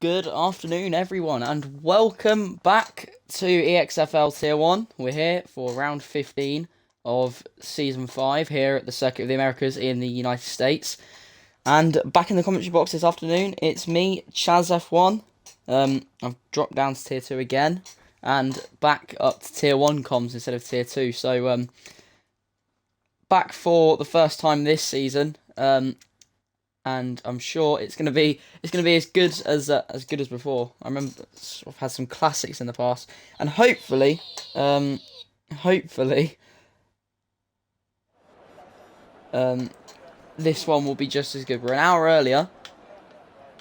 Good afternoon, everyone, and welcome back to EXFL Tier 1. We're here for round 15 of Season 5 here at the Circuit of the Americas in the United States. And back in the commentary box this afternoon, it's me, ChazF1. I've dropped down to Tier 2 again, and back up to Tier 1 comms instead of Tier 2. So, back for the first time this season. And I'm sure it's gonna be as good as before. I remember I've had some classics in the past, and hopefully, this one will be just as good. We're an hour earlier,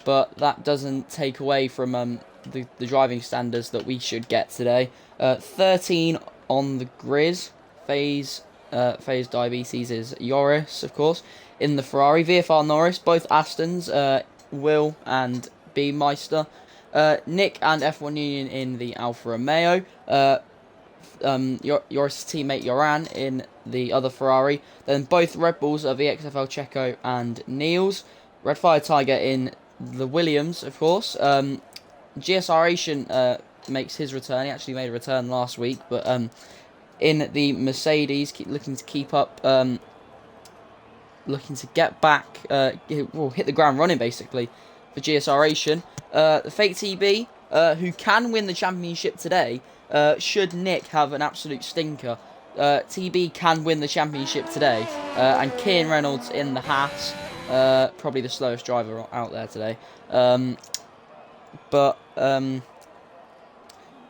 but that doesn't take away from the driving standards that we should get today. 13 on the grid. Phase Diabetes is Joris, of course. In the Ferrari, VFR Norris, both Astons, Will and B Meister. Nick and F1 Union in the Alfa Romeo. Joris' teammate Joran in the other Ferrari. Then both Red Bulls are EXFL Checo and Niels. Red Fire Tiger in the Williams, of course. GSR makes his return. He actually made a return last week, but in the Mercedes, looking to keep up, looking to get back, hit the ground running basically for GSR. The Fake TB, who can win the championship today, should Nick have an absolute stinker. TB can win the championship today, and Kian Reynolds in the Haas, probably the slowest driver out there today. But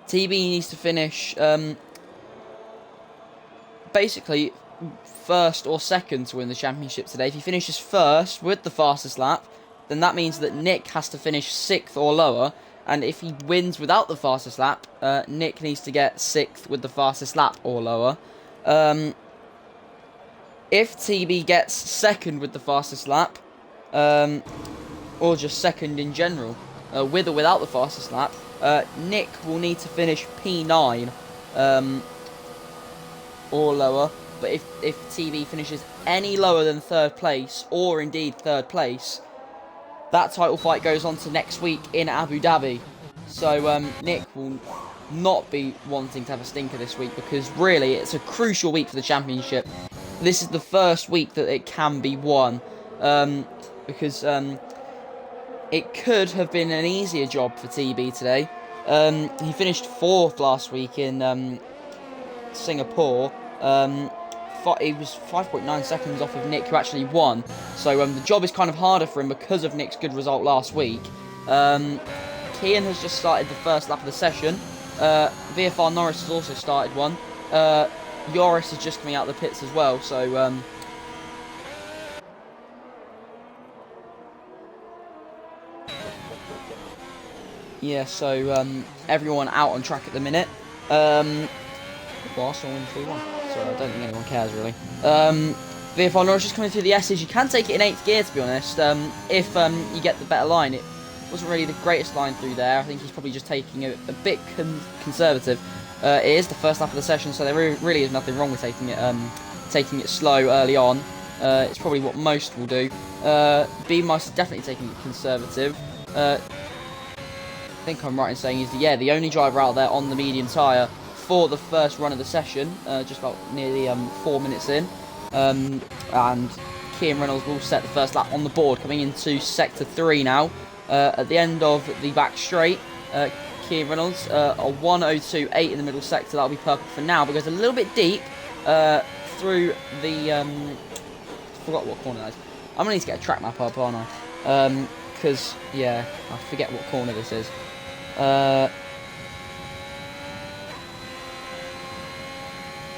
TB needs to finish basically first or second to win the championship today. If he finishes first with the fastest lap, then that means that Nick has to finish 6th or lower, and if he wins without the fastest lap, Nick needs to get 6th with the fastest lap or lower. If TB gets second with the fastest lap, or just second in general, with or without the fastest lap, Nick will need to finish P9 or lower. But if TB finishes any lower than 3rd place, or indeed 3rd place, that title fight goes on to next week in Abu Dhabi. So Nick will not be wanting to have a stinker this week, because really it's a crucial week for the championship. This is the first week that it can be won, because it could have been an easier job for TB today. He finished 4th last week in Singapore. He was 5.9 seconds off of Nick, who actually won. So the job is kind of harder for him because of Nick's good result last week. Kian has just started the first lap of the session. VFR Norris has also started one. Joris is just coming out of the pits as well. So yeah, so everyone out on track at the minute. Last one, 3-1. So I don't think anyone cares really. VFR Norris is coming through the S's. You can take it in 8th gear, to be honest, if you get the better line. It wasn't really the greatest line through there. I think he's probably just taking it a bit conservative. It is the first lap of the session, so there really is nothing wrong with taking it slow early on. It's probably what most will do. B Mice is definitely taking it conservative. I think I'm right in saying he's the only driver out there on the medium tyre for the first run of the session, just about nearly 4 minutes in. And Kian Reynolds will set the first lap on the board, coming into Sector 3 now. At the end of the back straight, Kian Reynolds, a 1:02.8 in the middle sector. That'll be perfect for now, but goes a little bit deep through the... forgot what corner that is. I'm going to need to get a track map up, aren't I? Because, yeah, I forget what corner this is.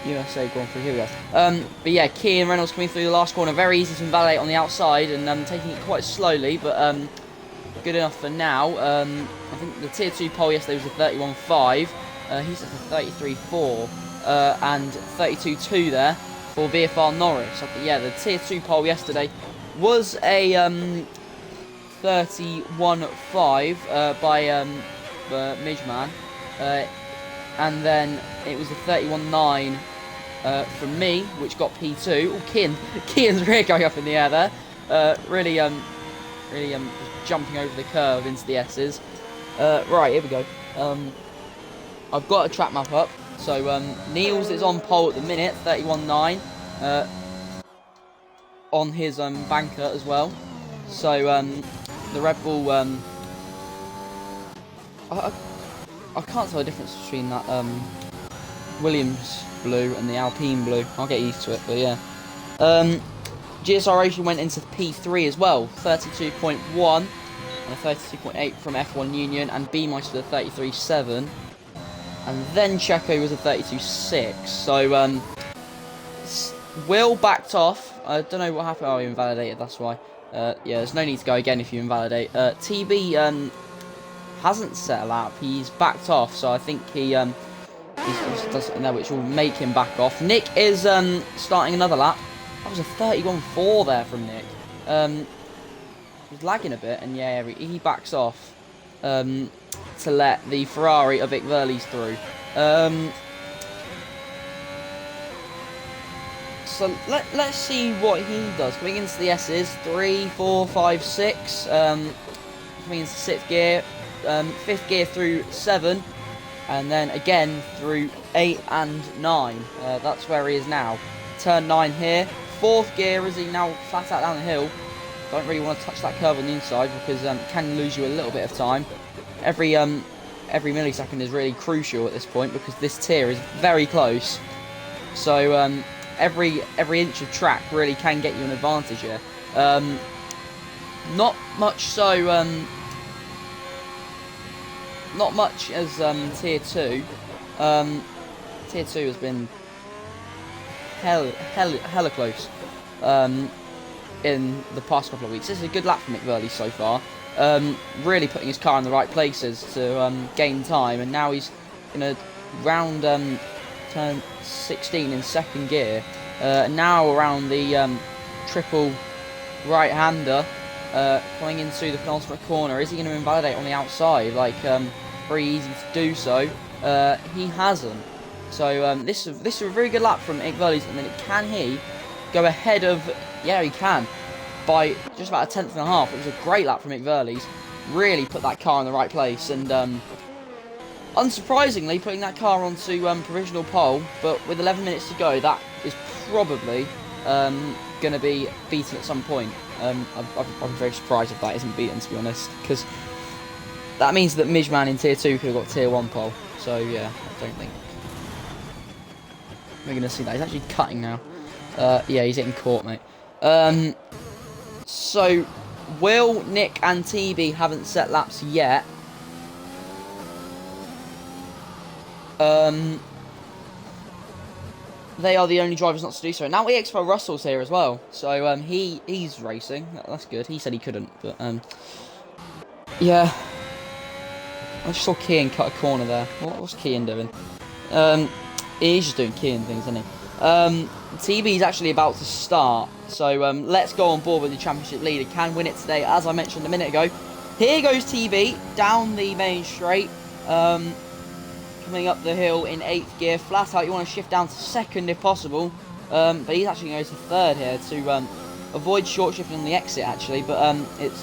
USA going through, here we go. But yeah, Kian Reynolds coming through the last corner, very easy to invalidate on the outside, and taking it quite slowly, but good enough for now. I think the Tier 2 pole yesterday was a 31.5, he's at the 33.4, and 32.2 there for VFR Norris. Yeah, the Tier 2 pole yesterday was a 31.5 by Midgeman, and then it was a 31.9 from me, which got P2. Oh, Kian's rear going up in the air there. Really really just jumping over the curve into the S's. Right, here we go. I've got a track map up. So Niels is on pole at the minute, 31.9, on his banker as well. So the Red Bull, I can't tell the difference between that Williams blue and the Alpine blue. I'll get used to it, but yeah. GSR Racing went into P3 as well, 32.1 and a 32.8 from F1 Union, and B-Meister with a 33.7. And then Checo was a 32.6. So Will backed off. I don't know what happened. Oh, he invalidated, that's why. Yeah, there's no need to go again if you invalidate. TB hasn't set a lap. He's backed off, so I think he does something there which will make him back off. Nick is starting another lap. That was a 31.4 there from Nick. He was lagging a bit, and yeah, he backs off to let the Ferrari of Vic Verlies through. So let's see what he does. Coming into the S's, 3, 4, 5, 6. Coming into 6th gear, 5th gear through 7, and then again through 8 and 9. That's where he is now. Turn 9 here. 4th gear as he now flat out down the hill. Don't really want to touch that curve on the inside because it can lose you a little bit of time. Every millisecond is really crucial at this point because this tier is very close. So every inch of track really can get you an advantage here. Not much so. Not much as tier 2. Tier 2 has been hella close in the past couple of weeks. This is a good lap for Mick Verley so far. Really putting his car in the right places to gain time, and now he's in a round turn 16 in 2nd gear. Now around the triple right-hander, coming into the penultimate corner. Is he going to invalidate on the outside? Like very easy to do so. He hasn't. So this is a very good lap from Mick Verley. And then can he go ahead of? Yeah, he can. By just about a 10th and a half. It was a great lap from Mick Verley. Really put that car in the right place, and unsurprisingly putting that car onto provisional pole. But with 11 minutes to go, that is probably going to be beaten at some point. I'm very surprised if that isn't beaten, to be honest, because that means that Mijman in tier 2 could have got tier 1 pole. So yeah, I don't think we're going to see that. He's actually cutting now. Yeah, he's getting caught, mate. So Will, Nick and TB haven't set laps yet. They are the only drivers not to do so. Now EXFL Russell's here as well. So he's racing. That's good. He said he couldn't, but yeah. I just saw Kian cut a corner there. What's Kian doing? He's just doing Kian things, isn't he? TB's actually about to start, so let's go on board with the championship leader. Can win it today, as I mentioned a minute ago. Here goes TB down the main straight, coming up the hill in 8th gear, flat out. You want to shift down to 2nd if possible, but he's actually going to 3rd here to avoid short shifting on the exit actually, but it's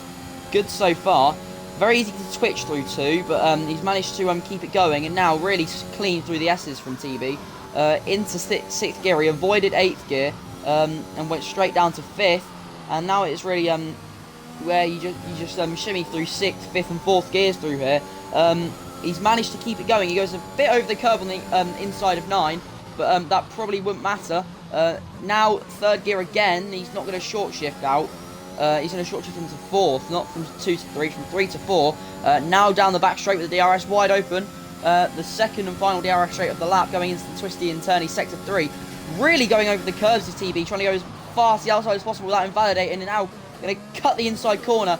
good so far. Very easy to twitch through too, but he's managed to keep it going, and now really clean through the S's from TB. Into 6th gear, he avoided 8th gear and went straight down to 5th, and now it's really where you just shimmy through 6th, 5th and 4th gears through here. He's managed to keep it going. He goes a bit over the curve on the inside of 9, but that probably wouldn't matter. Now 3rd gear again, he's not going to short shift out. He's going to short shift into 4th, not from 2 to 3, from 3 to 4. Now down the back straight with the DRS wide open. The second and final DRS straight of the lap, going into the twisty and turny sector 3. Really going over the curves is TB, trying to go as far to the outside as possible without invalidating, and now going to cut the inside corner,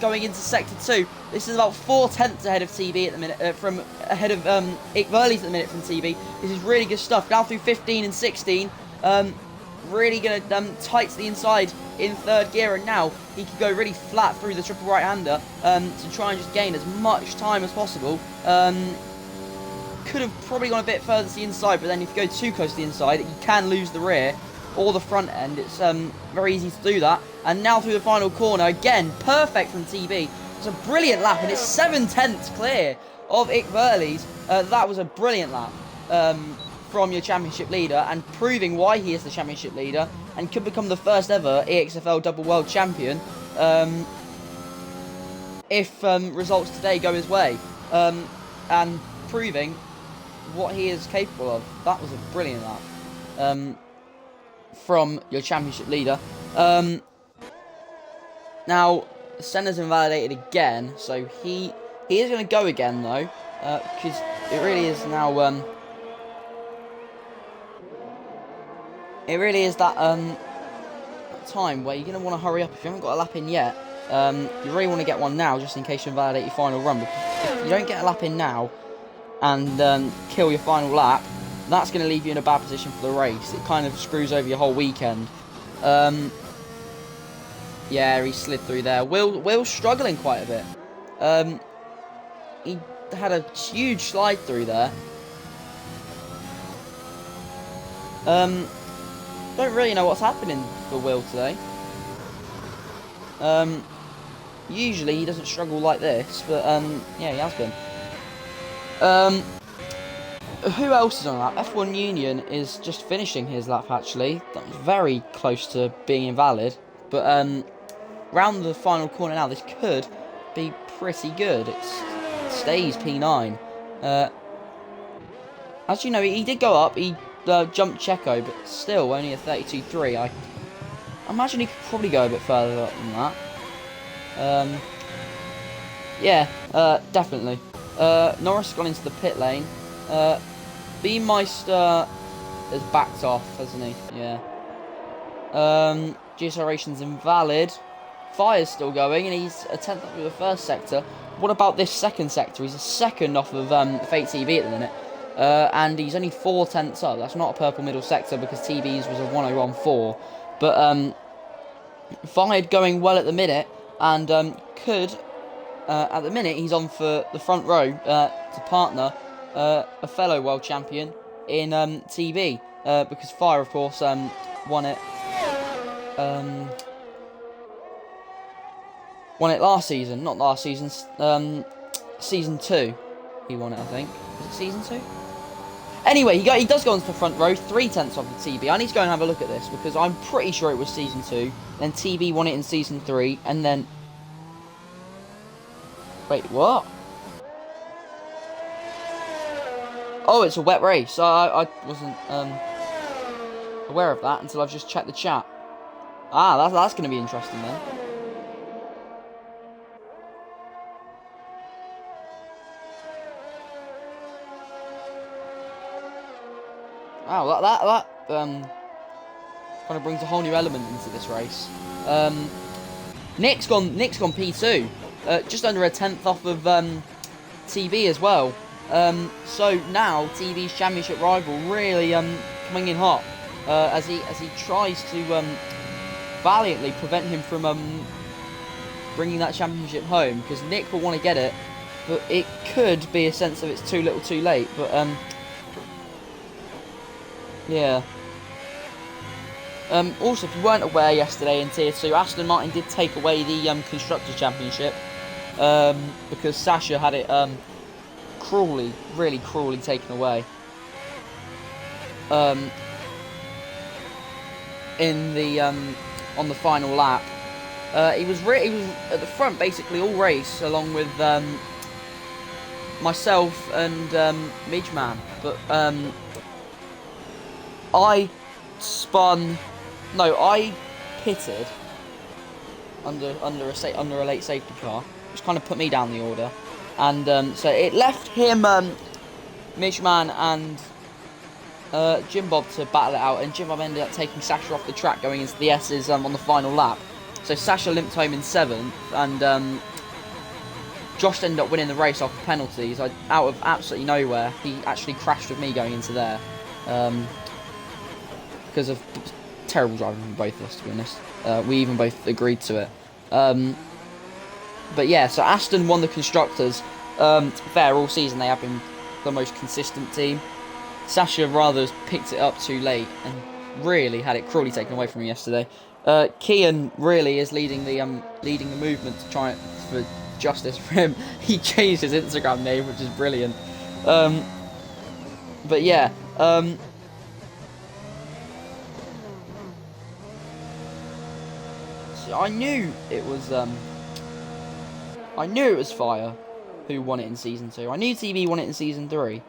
going into sector 2. This is about 4/10 ahead of TB at the minute, ahead of Mick Verley at the minute from TB. This is really good stuff. Now through 15 and 16, really going to tight to the inside in 3rd gear, and now he can go really flat through the triple right-hander to try and just gain as much time as possible. Could have probably gone a bit further to the inside, but then if you go too close to the inside, you can lose the rear or the front end. It's very easy to do that. And now through the final corner, again, perfect from TB. It's a brilliant lap, and it's 7/10 clear of EXFL. That was a brilliant lap from your championship leader, and proving why he is the championship leader and could become the first ever EXFL double world champion if results today go his way. And proving what he is capable of. That was a brilliant lap from your championship leader. Now, Senna's invalidated again, so he is going to go again, though, because it really is now, it really is that time where you're going to want to hurry up. If you haven't got a lap in yet, you really want to get one now, just in case you invalidate your final run, because if you don't get a lap in now, and kill your final lap, that's going to leave you in a bad position for the race. It kind of screws over your whole weekend. Yeah, he slid through there. Will's struggling quite a bit. He had a huge slide through there. Don't really know what's happening for Will today. Usually he doesn't struggle like this, but yeah, he has been. Who else is on a lap? F1 Union is just finishing his lap, actually. That was very close to being invalid. But round the final corner now, this could be pretty good. It stays P9. As you know, he did go up. He jumped Checo, but still only a 32.3. I imagine he could probably go a bit further up than that. Yeah, definitely. Norris has gone into the pit lane. Beemeister has backed off, hasn't he? Yeah. GSR Ration's invalid. Fire's still going, and he's a 10th up with the first sector. What about this second sector? He's a second off of Fate TV at the minute. And he's only 4/10 up. That's not a purple middle sector because TV's was a 101.4. But Fired going well at the minute, and could, at the minute, he's on for the front row to partner a fellow world champion in TV. Because Fire, of course, won it. Won it last season, not last season, season 2. He won it, I think. Was it season 2? Anyway, he does go onto the front row, 3/10 off the TB. I need to go and have a look at this because I'm pretty sure it was season 2. Then TB won it in season 3, and then. Wait, what? Oh, it's a wet race. I wasn't aware of that until I've just checked the chat. Ah, that's going to be interesting then. Wow, that kind of brings a whole new element into this race. Nick's gone P2, just under a 10th off of TV as well. So now TV's championship rival really coming in hot as he tries to valiantly prevent him from bringing that championship home, because Nick will want to get it, but it could be a sense of it's too little, too late. But yeah. Also, if you weren't aware, yesterday in Tier 2, Aston Martin did take away the Constructors' Championship because Sasha had it cruelly, really cruelly taken away in the on the final lap. He was at the front basically all race, along with myself and Midgeman, but I pitted under a late safety car, which kind of put me down the order, and so it left him, Midgeman and Jim Bob to battle it out, and Jim Bob ended up taking Sasha off the track going into the S's on the final lap. So Sasha limped home in 7th, and Josh ended up winning the race off penalties. Out of absolutely nowhere, he actually crashed with me going into there. Because of terrible driving from both of us, to be honest. We even both agreed to it. But yeah, so Aston won the Constructors. Fair, all season they have been the most consistent team. Sasha rather picked it up too late and really had it cruelly taken away from him yesterday. Kian really is leading the movement to try for justice for him. He changed his Instagram name, which is brilliant. But yeah, so I knew it was Fire who won it in Season 2. I knew TV won it in Season 3.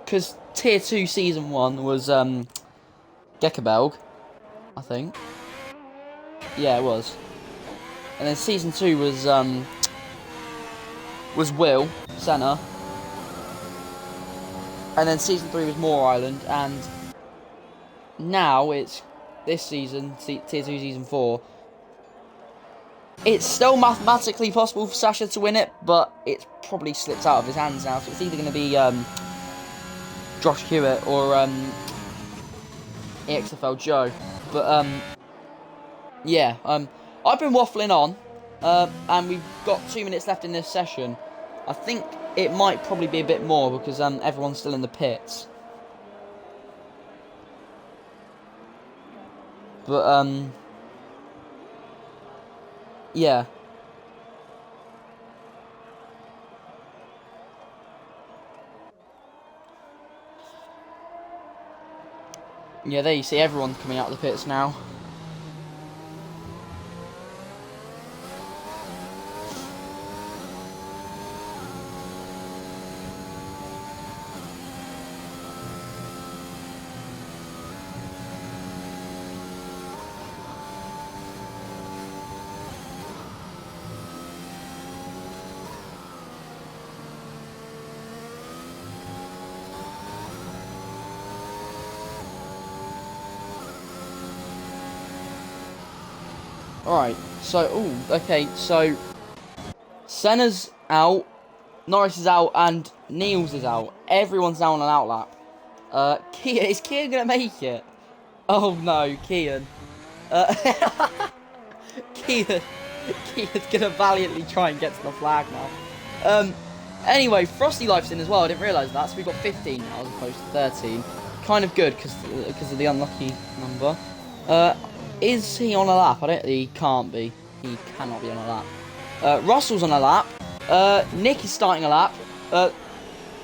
Because Tier 2 Season 1 was Gekabelg, I think. Yeah, it was. And then Season 2 was Will Senna. And then Season 3 was Moore Island, and now it's this season, Tier 2 Season 4. It's still mathematically possible for Sasha to win it, but it's probably slipped out of his hands now. So it's either going to be Josh Hewitt or EXFL Joe. But yeah, I've been waffling on, and we've got 2 minutes left in this session. I think it might probably be a bit more because everyone's still in the pits. But yeah. Yeah, there you see everyone coming out of the pits now. Alright, so, okay, so Senna's out, Norris is out, and Niels is out. Everyone's now on an outlap. Is Kian gonna make it? Oh no, Kian. Kian's gonna valiantly try and get to the flag now. Anyway, Frosty Life's in as well, I didn't realise that, so we've got 15 now as opposed to 13. Kind of good, because of the unlucky number. Is he on a lap? He can't be. He cannot be on a lap. Russell's on a lap. Nick is starting a lap.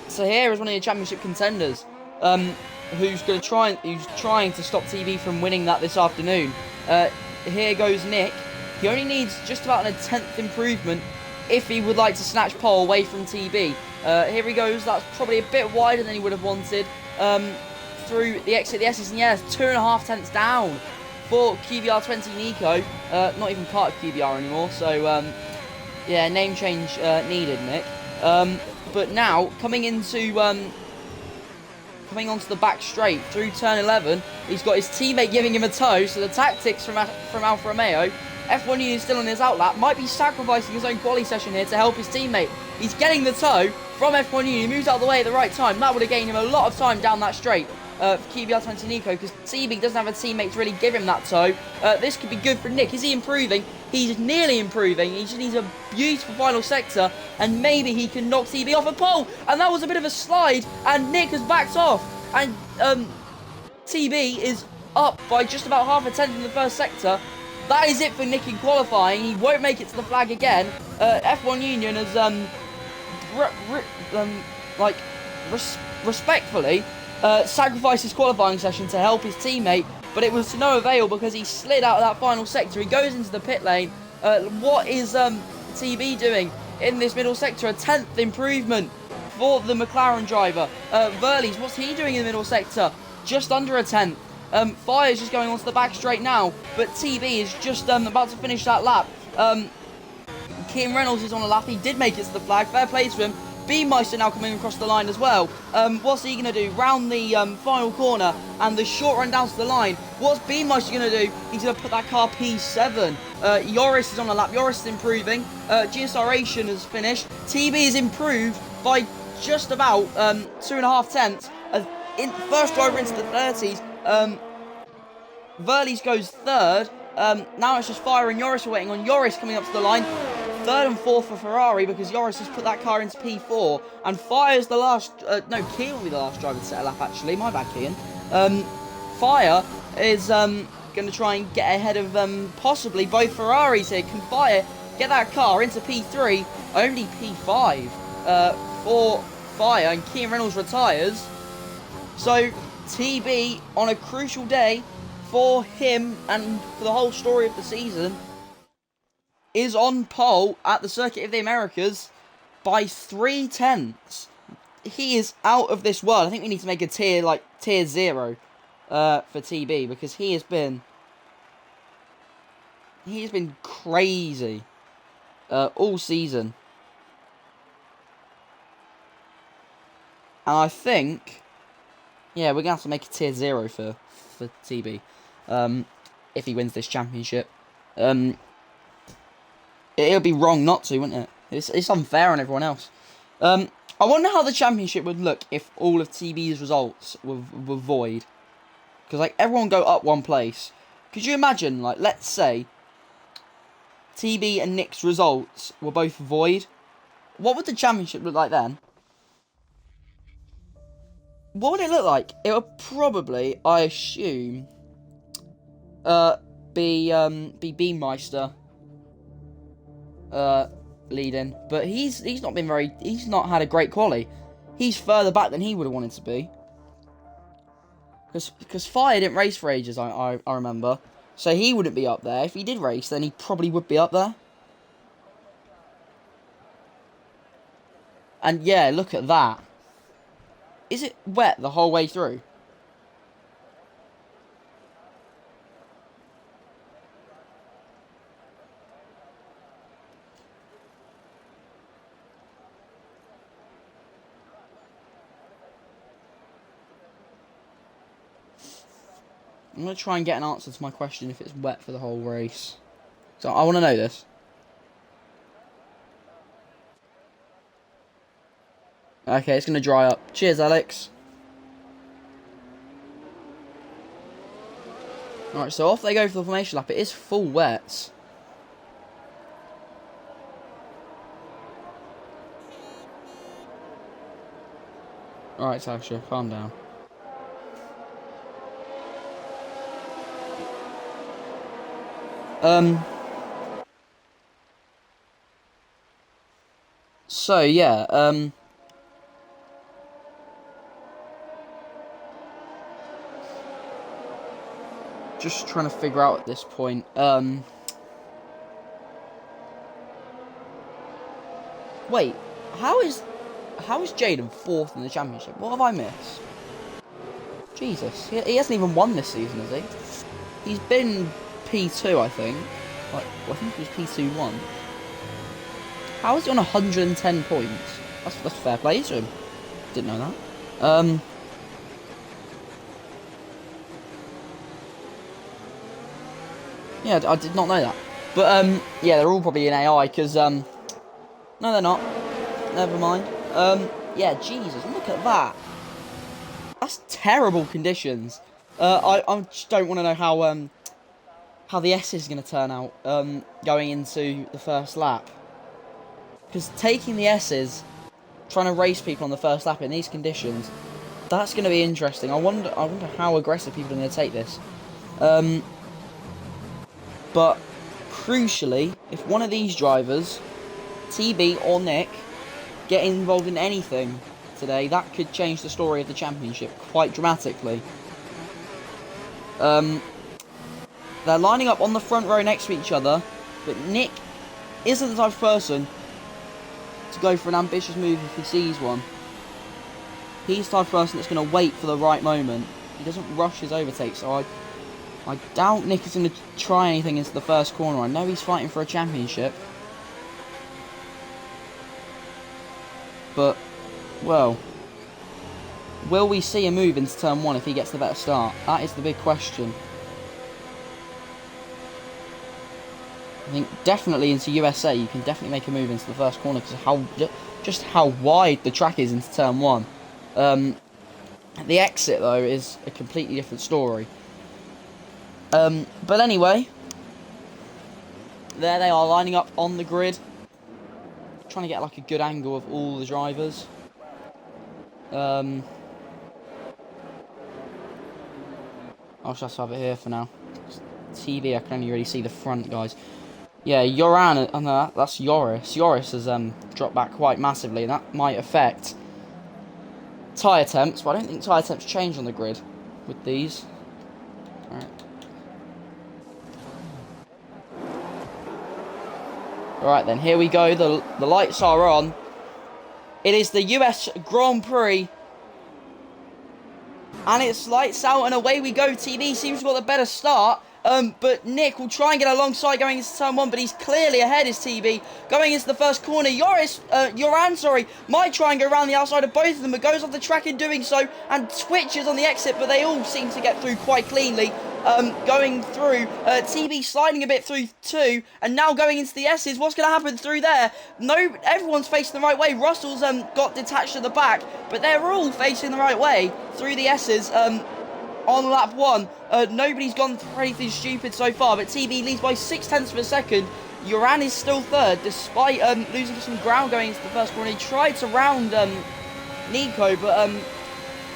Sahir is one of the championship contenders. Who's trying to stop TV from winning that this afternoon. Here goes Nick. He only needs just about a 10th improvement if he would like to snatch pole away from TB. Here he goes. That's probably a bit wider than he would have wanted. Through the exit, the S's, and yes, 2.5 tenths down for QBR20 Nico. Not even part of QBR anymore, so yeah, name change needed, Nick. But now coming onto the back straight through turn 11, he's got his teammate giving him a tow. So the tactics from Alfa Romeo, F1 Union still on his outlap, might be sacrificing his own quali session here to help his teammate. He's getting the tow from F1 Union. He moves out of the way at the right time. That would have gained him a lot of time down that straight. For QBR20 Nico, because TB doesn't have a teammate to really give him that tow. This could be good for Nick. Is he improving? He's nearly improving. He just needs a beautiful final sector, and maybe he can knock TB off a pole. And that was a bit of a slide, and Nick has backed off. And TB is up by just about half a tenth in the first sector. That is it for Nick in qualifying. He won't make it to the flag again. F1 Union has respectfully sacrificed his qualifying session to help his teammate, but it was to no avail because he slid out of that final sector. He goes into the pit lane. What is TB doing in this middle sector? A 10th improvement for the McLaren driver. Verlies, what's he doing in the middle sector? Just under a 10th. Fire's just going onto the back straight now, but TB is just about to finish that lap. Kim Reynolds is on a lap. He did make it to the flag. Fair play to him. Beammeister now coming across the line as well. What's he going to do? Round the final corner and the short run down to the line. What's Beammeister going to do? He's going to put that car P7. Joris is on a lap. Joris is improving. GSRation has finished. TB is improved by just about 2.5 tenths. First driver into the 30s. Verlies goes third. Now it's just Fire and Joris we're waiting on. Joris coming up to the line. Third and fourth for Ferrari because Joris has put that car into P4. And Fire's the last... no, Kian will be the last driver to set a lap, actually. My bad, Kian. Fire is going to try and get ahead of possibly both Ferraris here. Can Fire get that car into P3? Only P5 for Fire, and Kean Reynolds retires. So TB on a crucial day for him and for the whole story of the season is on pole at the Circuit of the Americas by 3/10. He is out of this world. I think we need to make a tier 0 for TB, because he has been crazy all season. And I think, yeah, we're going to have to make a tier 0 for TB if he wins this championship. It would be wrong not to, wouldn't it? It's unfair on everyone else. I wonder how the championship would look if all of TB's results were void. Because, like, everyone go up one place. Could you imagine, like, let's say TB and Nick's results were both void? What would the championship look like then? What would it look like? It would probably, I assume, be Beammeister leading, but he's not had a great quali. He's further back than he would have wanted to be. Because Fire didn't race for ages, I remember. So he wouldn't be up there. If he did race, then he probably would be up there. And yeah, look at that. Is it wet the whole way through? I'm going to try and get an answer to my question if it's wet for the whole race. So I want to know this. Okay, it's going to dry up. Cheers, Alex. Alright, so off they go for the formation lap. It is full wet. Alright, Tasha, calm down. So, yeah, just trying to figure out at this point, wait, how is Jaden 4th in the championship? What have I missed? Jesus, he hasn't even won this season, has he? He's been P2, I think. Like, I think he was P2 once. How is he on 110 points? That's fair play to him. Didn't know that. Yeah, I did not know that. But, yeah, they're all probably in AI, because, no, they're not. Never mind. Yeah, Jesus, look at that. That's terrible conditions. I just don't want to know how the S is going to turn out, going into the first lap. Because taking the S's, trying to race people on the first lap in these conditions, that's going to be interesting. I wonder how aggressive people are going to take this. But crucially, if one of these drivers, TB or Nick, get involved in anything today, that could change the story of the championship quite dramatically. They're lining up on the front row next to each other, but Nick isn't the type of person to go for an ambitious move if he sees one. He's the type of person that's going to wait for the right moment. He doesn't rush his overtake, so I doubt Nick is going to try anything into the first corner. I know he's fighting for a championship. But, well, will we see a move into turn 1 if he gets the better start? That is the big question. I think definitely into USA, you can definitely make a move into the first corner because just how wide the track is into turn 1. The exit, though, is a completely different story. But anyway, there they are lining up on the grid. Trying to get like a good angle of all the drivers. I'll just have it here for now. TV, I can only really see the front, guys. Yeah, Yoran, oh no, that's Joris. Joris has dropped back quite massively, and that might affect tyre temps, but I don't think tyre temps change on the grid with these. Alright. Alright then, here we go. The lights are on. It is the US Grand Prix. And it's lights out and away we go. TV seems to have got the better start. But Nick will try and get alongside going into turn 1, but he's clearly ahead, is TB. Going into the first corner, Yoran, might try and go around the outside of both of them, but goes off the track in doing so, and twitches on the exit, but they all seem to get through quite cleanly. Going through, TB sliding a bit through 2, and now going into the S's. What's going to happen through there? No, everyone's facing the right way. Russell's got detached at the back, but they're all facing the right way through the S's. On lap 1, nobody's gone for anything stupid so far, but TB leads by 0.6 of a second. Yoran is still third, despite losing some ground going into the first corner. He tried to round Nico, but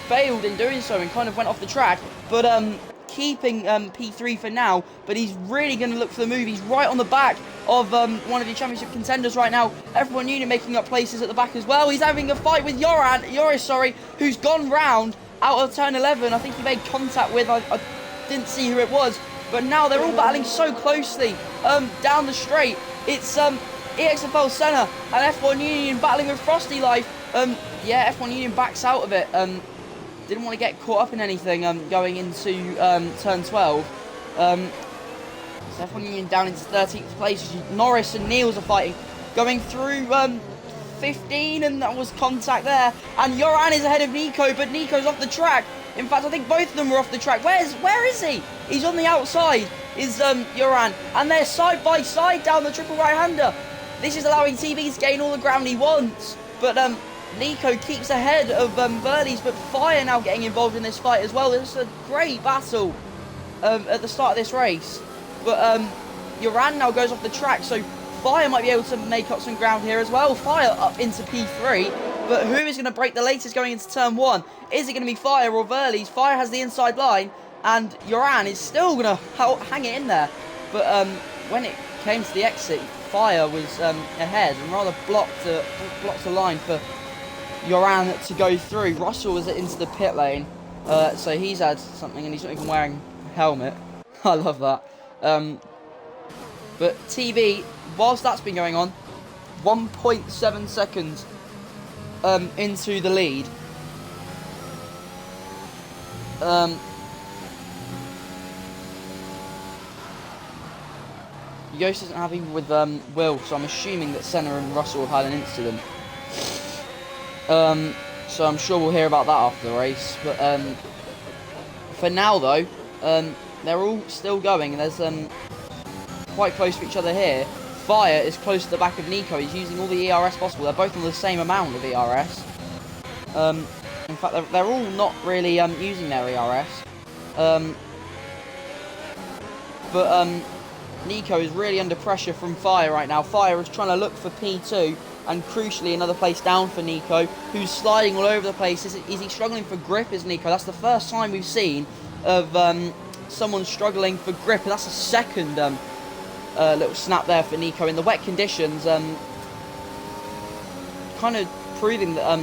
failed in doing so and kind of went off the track. But keeping P3 for now, but he's really going to look for the move. He's right on the back of one of the championship contenders right now. F1 Unit making up places at the back as well. He's having a fight with Joris, who's gone round out of turn 11. I think he made contact with, I didn't see who it was, but now they're all battling so closely down the straight. It's EXFL Senna and F1 Union battling with Frosty Life. Yeah, F1 Union backs out of it. Didn't want to get caught up in anything going into turn 12. So F1 Union down into 13th place. Norris and Niels are fighting, going through 15, and that was contact there. And Yoran is ahead of Nico, but Nico's off the track. In fact, I think both of them were off the track. Where is he? He's on the outside, is Yoran. And they're side by side down the triple right-hander. This is allowing TB to gain all the ground he wants. But Nico keeps ahead of Verlies, but Fire now getting involved in this fight as well. It's a great battle at the start of this race. But Yoran now goes off the track, so Fire might be able to make up some ground here as well. Fire up into P3, but who is going to break the latest going into turn 1? Is it going to be Fire or Verlies? Fire has the inside line, and Yoran is still going to hang it in there. But when it came to the exit, Fire was ahead and rather blocked the line for Yoran to go through. Russell was into the pit lane, so he's had something, and he's not even wearing a helmet. I love that. But TV, whilst that's been going on, 1.7 seconds into the lead. Yost isn't happy with Will, so I'm assuming that Senna and Russell have had an incident. So I'm sure we'll hear about that after the race. But for now, though, they're all still going, and there's quite close to each other here. Fire is close to the back of Nico. He's using all the ERS possible. They're both on the same amount of ERS. In fact, they're all not really using their ERS. But Nico is really under pressure from Fire right now. Fire is trying to look for P2, and crucially another place down for Nico, who's sliding all over the place. Is he struggling for grip, is Nico? That's the first time we've seen of someone struggling for grip, and that's a second little snap there for Nico in the wet conditions, kind of proving that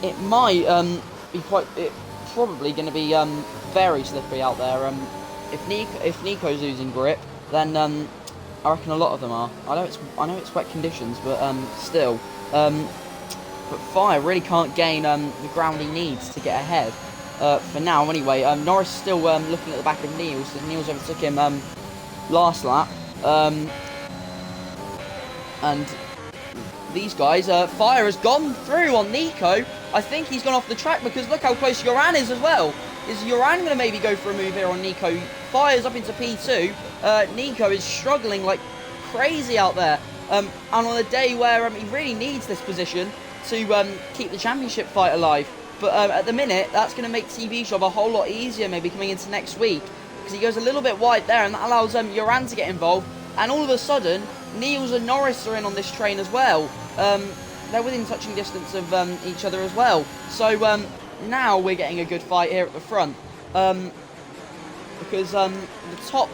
it might be probably going to be very slippery out there. If Nico's losing grip, then I reckon a lot of them are. I know it's wet conditions, but still. But Fire really can't gain the ground he needs to get ahead. For now, anyway. Norris is still looking at the back of Niels, as Niels overtook him last lap. And these guys, Fire has gone through on Nico. I think he's gone off the track, because look how close Yoran is as well. Is Yoran going to maybe go for a move here on Nico? Fire's up into P2. Nico is struggling like crazy out there. And on a day where he really needs this position to keep the championship fight alive. But at the minute, that's going to make TV's job a whole lot easier maybe coming into next week, because he goes a little bit wide there, and that allows Yoran to get involved. And all of a sudden, Niels and Norris are in on this train as well. They're within touching distance of each other as well. So now we're getting a good fight here at the front. Because the top,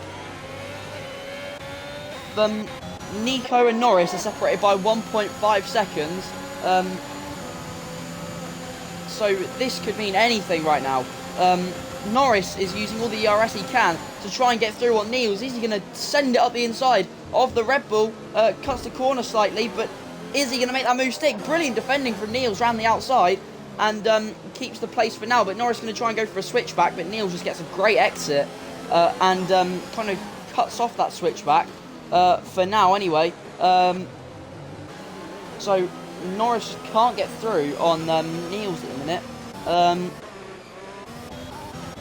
Nico and Norris are separated by 1.5 seconds. So this could mean anything right now. Norris is using all the ERS he can to try and get through on Niels. Is he going to send it up the inside of the Red Bull? Cuts the corner slightly, but is he going to make that move stick? Brilliant defending from Niels round the outside, and keeps the place for now. But Norris is going to try and go for a switchback, but Niels just gets a great exit and kind of cuts off that switchback for now anyway. So Norris can't get through on Niels at the minute.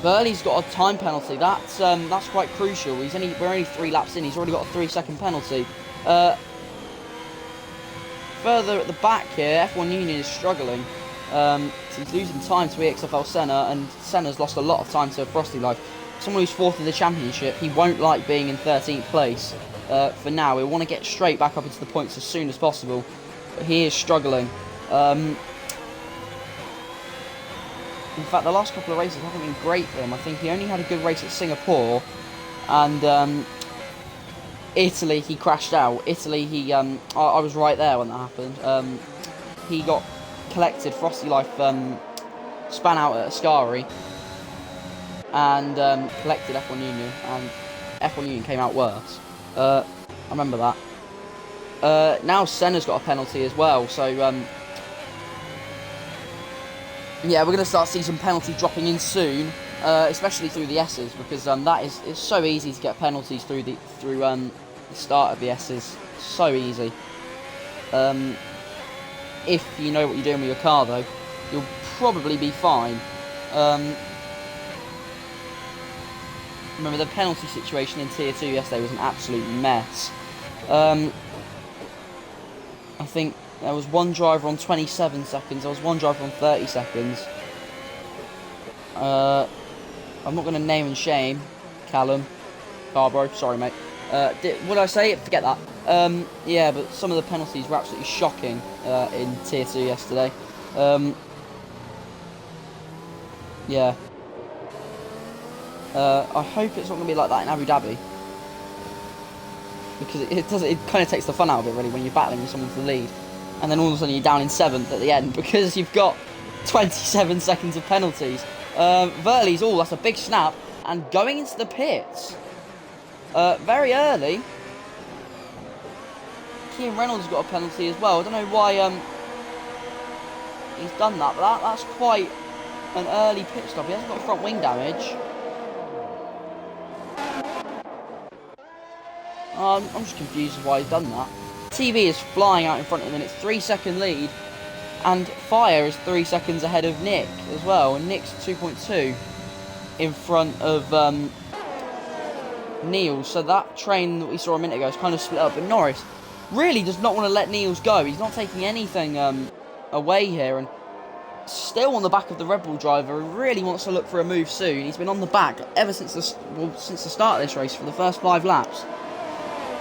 Burley's got a time penalty. That's quite crucial. We're only 3 laps in. He's already got a 3-second penalty. Further at the back here, F1 Union is struggling. So he's losing time to EXFL Senna, and Senna's lost a lot of time to Frosty Life. Someone who's 4th in the championship, he won't like being in 13th place for now. He'll want to get straight back up into the points as soon as possible. But he is struggling. In fact, the last couple of races haven't been great for him. I think he only had a good race at Singapore, and Italy he crashed out. Italy he I was right there when that happened. He got collected. Frosty Life span out at Ascari and collected F1 Union, and F1 Union came out worse. I remember that. Now Senna's got a penalty as well, so yeah, we're going to start seeing some penalty dropping in soon, especially through the S's, because it's so easy to get penalties through the start of the S's. So easy. If you know what you're doing with your car, though, you'll probably be fine. Remember, the penalty situation in Tier 2 yesterday was an absolute mess. I think there was one driver on 27 seconds, there was one driver on 30 seconds. I'm not going to name and shame Callum Barbro, sorry mate. What did I say? Forget that. Yeah, but some of the penalties were absolutely shocking in Tier 2 yesterday. Yeah. I hope it's not going to be like that in Abu Dhabi, because it kind of takes the fun out of it really when you're battling with someone for the lead, and then all of a sudden you're down in 7th at the end because you've got 27 seconds of penalties. Verley's, that's a big snap, and going into the pits very early. Kean Reynolds got a penalty as well. I don't know why he's done that, but that's quite an early pit stop. He hasn't got front wing damage. I'm just confused as why he's done that. TV is flying out in front of him, and it's 3-second lead, and Fire is 3 seconds ahead of Nick as well, and Nick's 2.2 in front of Niels. So that train that we saw a minute ago is kind of split up, but Norris really does not want to let Niels go. He's not taking anything away here, and still on the back of the Red Bull driver. He really wants to look for a move soon. He's been on the back ever since the start of this race for the first 5 laps.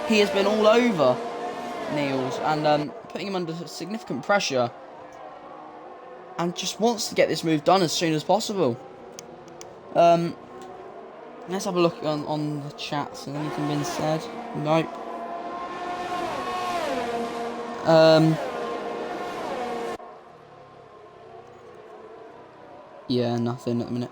He has been all over Niels and putting him under significant pressure, and just wants to get this move done as soon as possible. Let's have a look on the chats. Has anything been said? Nope. Yeah, nothing at the minute.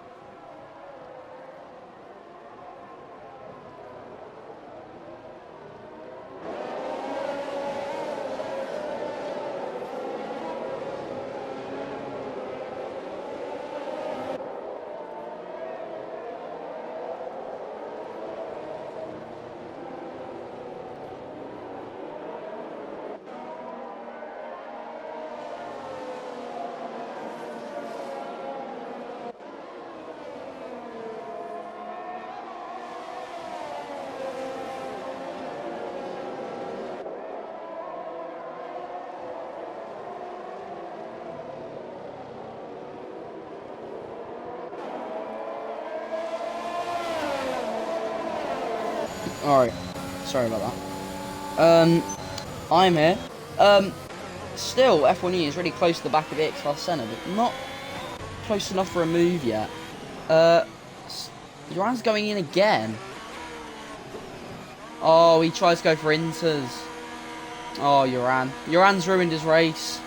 Alright, sorry about that. I'm here. Still, F1 Union is really close to the back of EXFL Senna, but not close enough for a move yet. Joran's going in again. Oh, he tries to go for inters. Oh, Joran's ruined his race.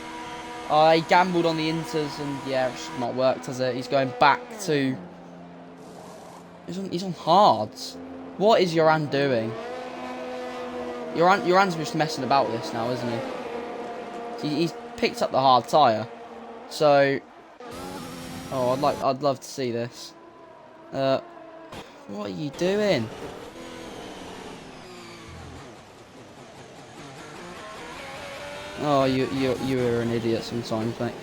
He gambled on the inters, and yeah, it's not worked, has it? He's going back to... He's on hards. What is Joran doing? Joran's just messing about this now, isn't he? He's picked up the hard tyre. So... Oh, I'd love to see this. What are you doing? Oh, you are an idiot sometimes, mate.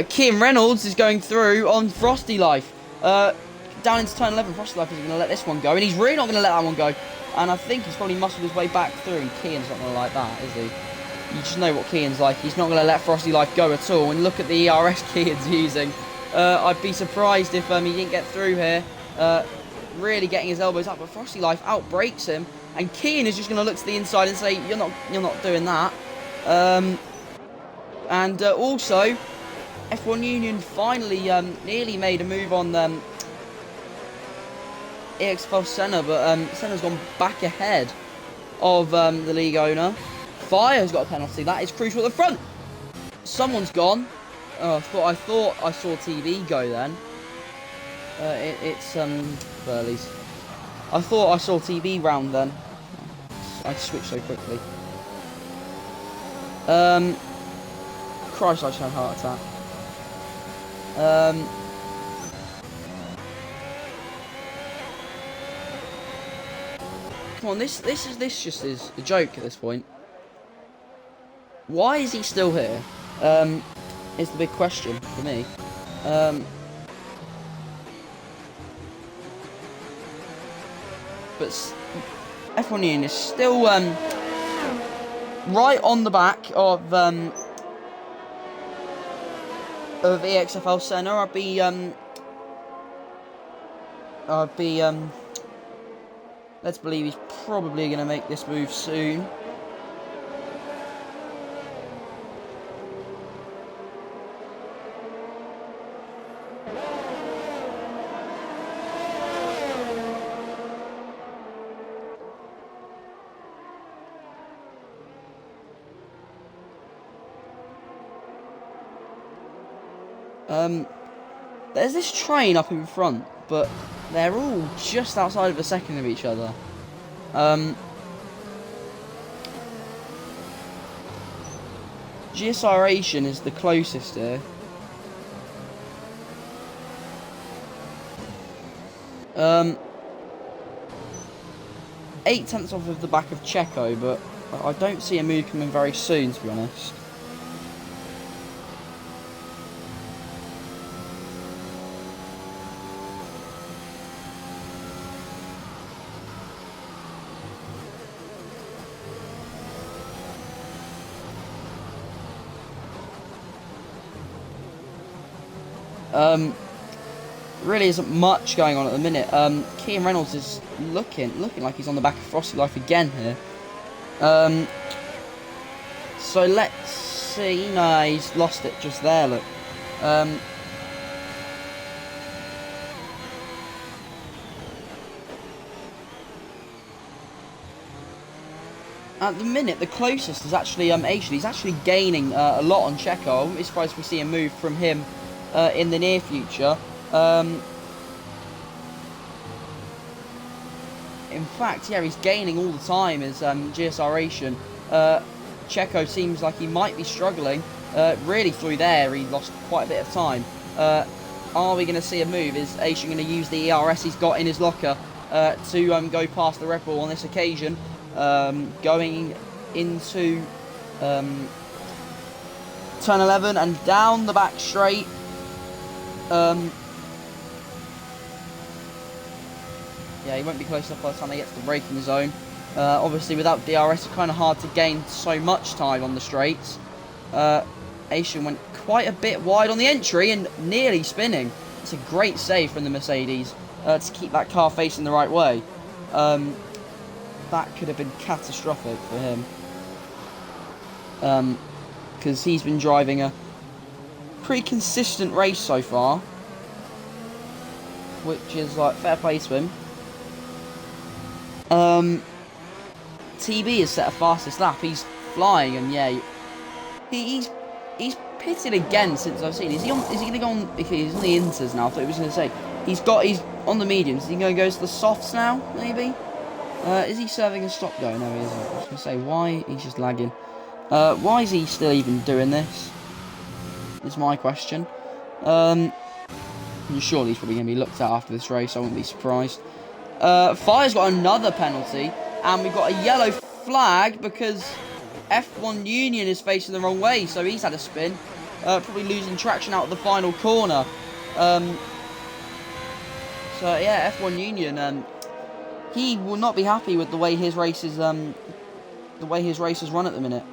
Kim Reynolds is going through on Frosty Life. Down into turn 11, Frosty Life is going to let this one go, and he's really not going to let that one go. And I think he's probably muscled his way back through, and Kian's not going to like that, is he? You just know what Kian's like. He's not going to let Frosty Life go at all. And look at the ERS Kian's using. I'd be surprised if he didn't get through here. Really getting his elbows up, but Frosty Life outbrakes him, and Kian is just going to look to the inside and say, "You're not doing that." Also, F1 Union finally nearly made a move on EXFL Senna, but Senna's gone back ahead of the league owner. Fire's got a penalty. That is crucial at the front. Someone's gone. I thought I saw TV go then. It's Burley's. I thought I saw TV round then. I switched so quickly. Christ, I just had a heart attack. Come on, this just is a joke at this point. Why is he still here? Is the big question for me. But F1 Union is still right on the back of EXFL Senna. I'd be let's believe he's probably going to make this move soon. There's this train up in front, but they're all just outside of a second of each other. GSR is the closest here. 8/10 off of the back of Checo, but I don't see a move coming very soon, to be honest. Really isn't much going on at the minute. Kian Reynolds is looking like he's on the back of Frosty Life again here. So let's see. No, he's lost it just there. Look. At the minute, the closest is actually Asian. He's actually gaining a lot on Checo. I wouldn't be surprised if we see a move from him in the near future. In fact, yeah, he's gaining all the time as GSR. Checo seems like he might be struggling. Really through there, he lost quite a bit of time. Are we going to see a move? Is Asian going to use the ERS he's got in his locker to go past the Red Bull on this occasion? Going into turn 11 and down the back straight. Yeah, he won't be close enough by the time they get to the braking zone. Obviously, without DRS, it's kind of hard to gain so much time on the straights. Asian went quite a bit wide on the entry and nearly spinning. It's a great save from the Mercedes to keep that car facing the right way. That could have been catastrophic for him. Because he's been driving a pretty consistent race so far. which is like fair play to him. TB has set a fastest lap. He's flying, and yeah, he's pitted again since I've seen. Is he going to go on? If he's on the inters now, I thought he was going to say he's on the mediums. Is he going to go to the softs now? Maybe. Is he serving a stop go? No, he isn't. I was going to say why he's just lagging. Why is he still even doing this? Is my question. Surely he's probably going to be looked at after this race. I wouldn't be surprised. Fire's got another penalty, and we've got a yellow flag because F1 Union is facing the wrong way, so he's had a spin. Probably losing traction out of the final corner. So yeah, F1 Union, he will not be happy with the way his races run at the minute.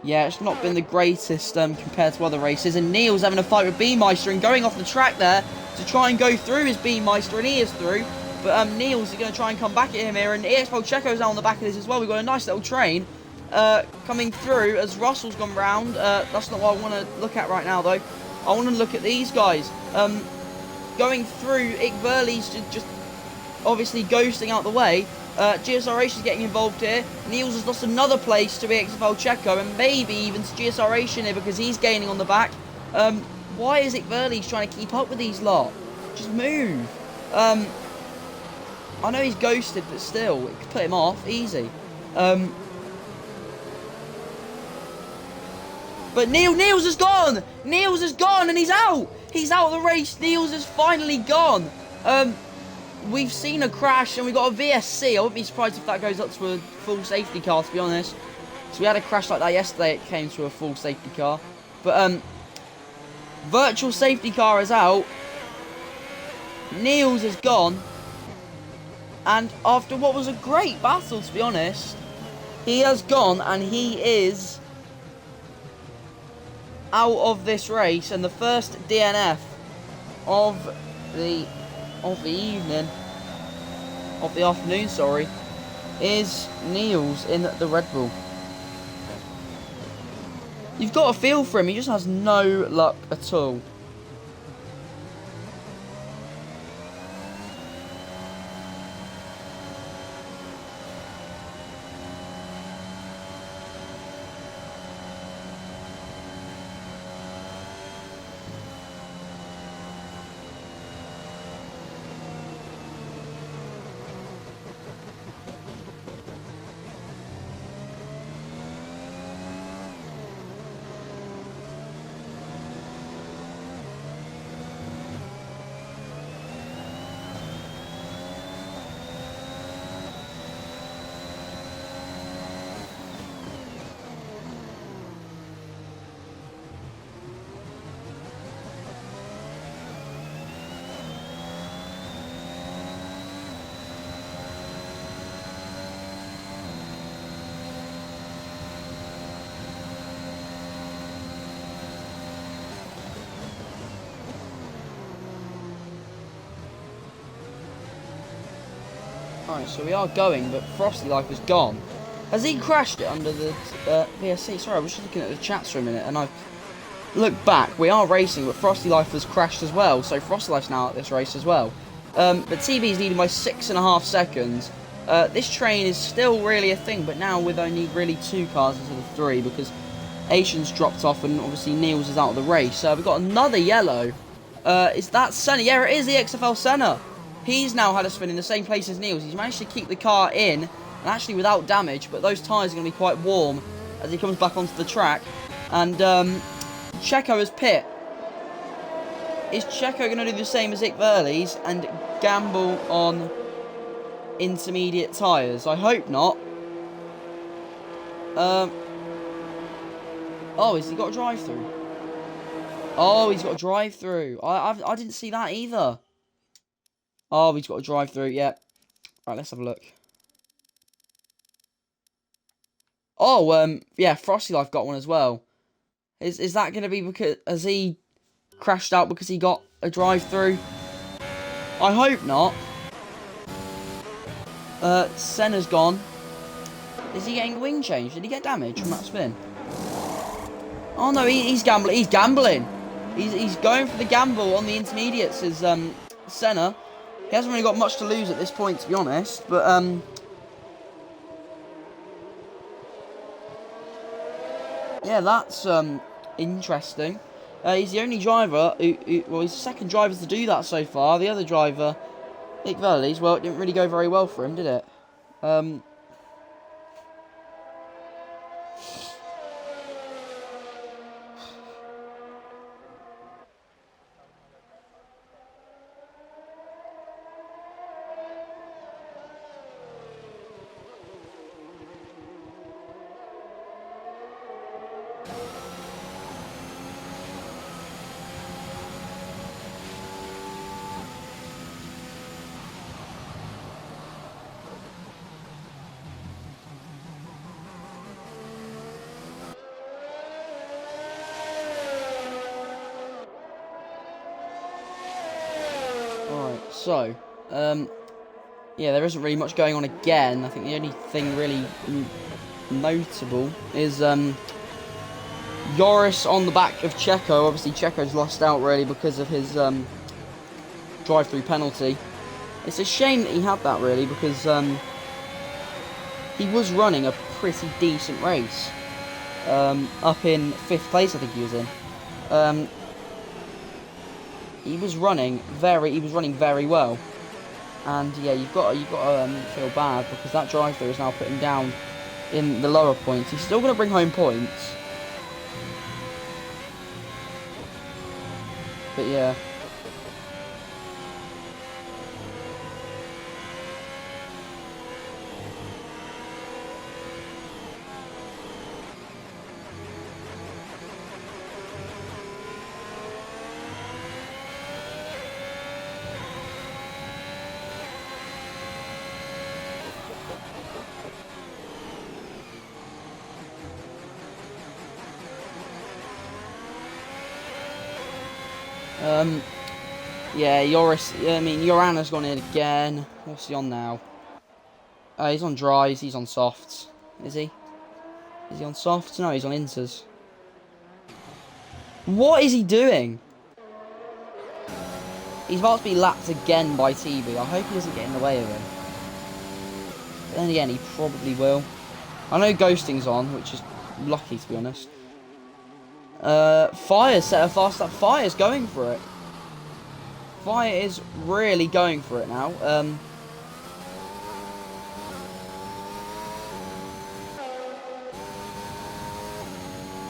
Yeah, it's not been the greatest compared to other races. And Neil's having a fight with B-Meister and going off the track there to try and go through his B-Meister, and he is through. But Neil's going to try and come back at him here, and EXFL Checo's now on the back of this as well. We've got a nice little train coming through as Russell's gone round. That's not what I want to look at right now, though. I want to look at these guys. Going through, Burley's just obviously ghosting out the way. GSRH is getting involved here. Niels has lost another place to EXFL Checo, and maybe even to GSRH here because he's gaining on the back. Why is Burley's trying to keep up with these lot? Just move. I know he's ghosted, but still, it could put him off easy. But Niels has gone. Niels has gone, and he's out. He's out of the race. Niels is finally gone. We've seen a crash, and we've got a VSC. I wouldn't be surprised if that goes up to a full safety car, to be honest. So we had a crash like that yesterday. It came to a full safety car. But virtual safety car is out. Niels is gone. And after what was a great battle, to be honest, he has gone, and he is out of this race. And the first DNF of the afternoon, sorry, is Niels in the Red Bull. You've got a feel for him, he just has no luck at all. Alright, so we are going, but Frosty Life is gone. Has he crashed it under the VSC? Sorry, I was just looking at the chats for a minute, and I looked back. We are racing, but Frosty Life has crashed as well, so Frosty Life's now at this race as well. But TV's leading by 6.5 seconds. This train is still really a thing, but now with only really 2 cars instead of 3, because Asian's dropped off, and obviously Niels is out of the race. We've got another yellow. Is that Senna? Yeah, it is the EXFL Senna. He's now had a spin in the same place as Niels. He's managed to keep the car in, and actually without damage, but those tyres are going to be quite warm as he comes back onto the track. And Checo has pit. Is Checo going to do the same as Burley's and gamble on intermediate tyres? I hope not. Oh, has he got a drive-through? Oh, he's got a drive-through. I didn't see that either. Oh, he's got a drive-through, yeah. Right, let's have a look. Oh, yeah, Frosty Life got one as well. Is that going to be because... Has he crashed out because he got a drive-through? I hope not. Senna's gone. Is he getting wing change? Did he get damage from that spin? Oh, no, he's gambling. He's gambling. He's going for the gamble on the intermediates as Senna. He hasn't really got much to lose at this point, to be honest. But yeah, that's interesting. He's the only driver well, he's the second driver to do that so far. The other driver, EXFL, well, it didn't really go very well for him, did it? Alright, so, yeah, there isn't really much going on again. I think the only thing really notable is Joris on the back of Checo. Obviously, Checo's lost out really because of his drive-through penalty. It's a shame that he had that really because he was running a pretty decent race. Up in 5th place, I think he was in. He was running very well, and yeah, you've got to feel bad because that drive-through is now putting down in the lower points. He's still going to bring home points, but yeah. Yeah, Yorana's gone in again. What's he on now? He's on dries, he's on softs. Is he? Is he on softs? No, he's on inters. What is he doing? He's about to be lapped again by TV. I hope he doesn't get in the way of him. But then again, he probably will. I know ghosting's on, which is lucky to be honest. Fire's set a fast lap. Fire's going for it. Fire is really going for it now.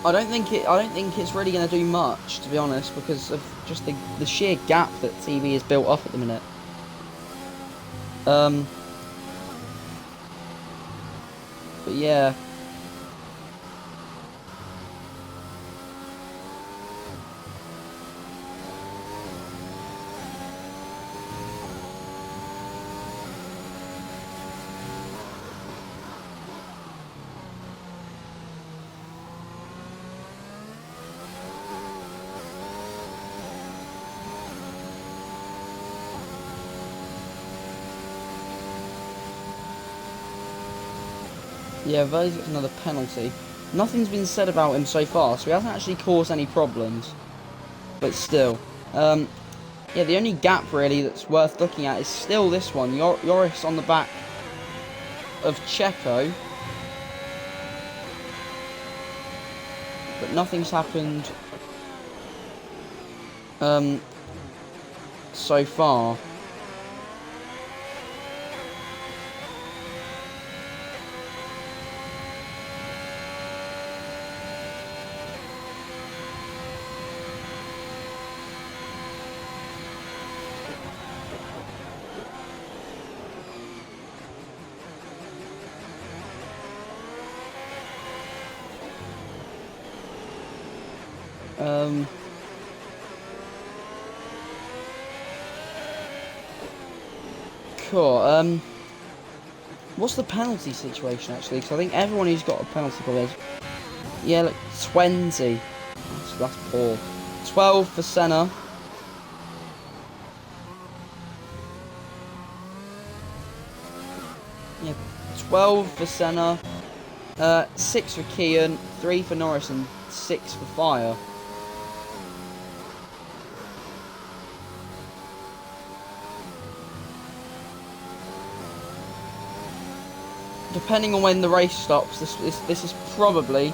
I don't think it's really going to do much, to be honest, because of just the sheer gap that TV has built up at the minute. But yeah. Yeah, Verdi's got another penalty. Nothing's been said about him so far, so he hasn't actually caused any problems. But still. Yeah, the only gap really that's worth looking at is still this one. Joris on the back of Checo. But nothing's happened so far. Cool. What's the penalty situation actually? Because I think everyone who's got a penalty probably has. Yeah, look, 20. That's poor. 12 for Senna. Yeah, 12 for Senna. 6 for Kian, 3 for Norris, and 6 for Fire. depending on when the race stops, this is probably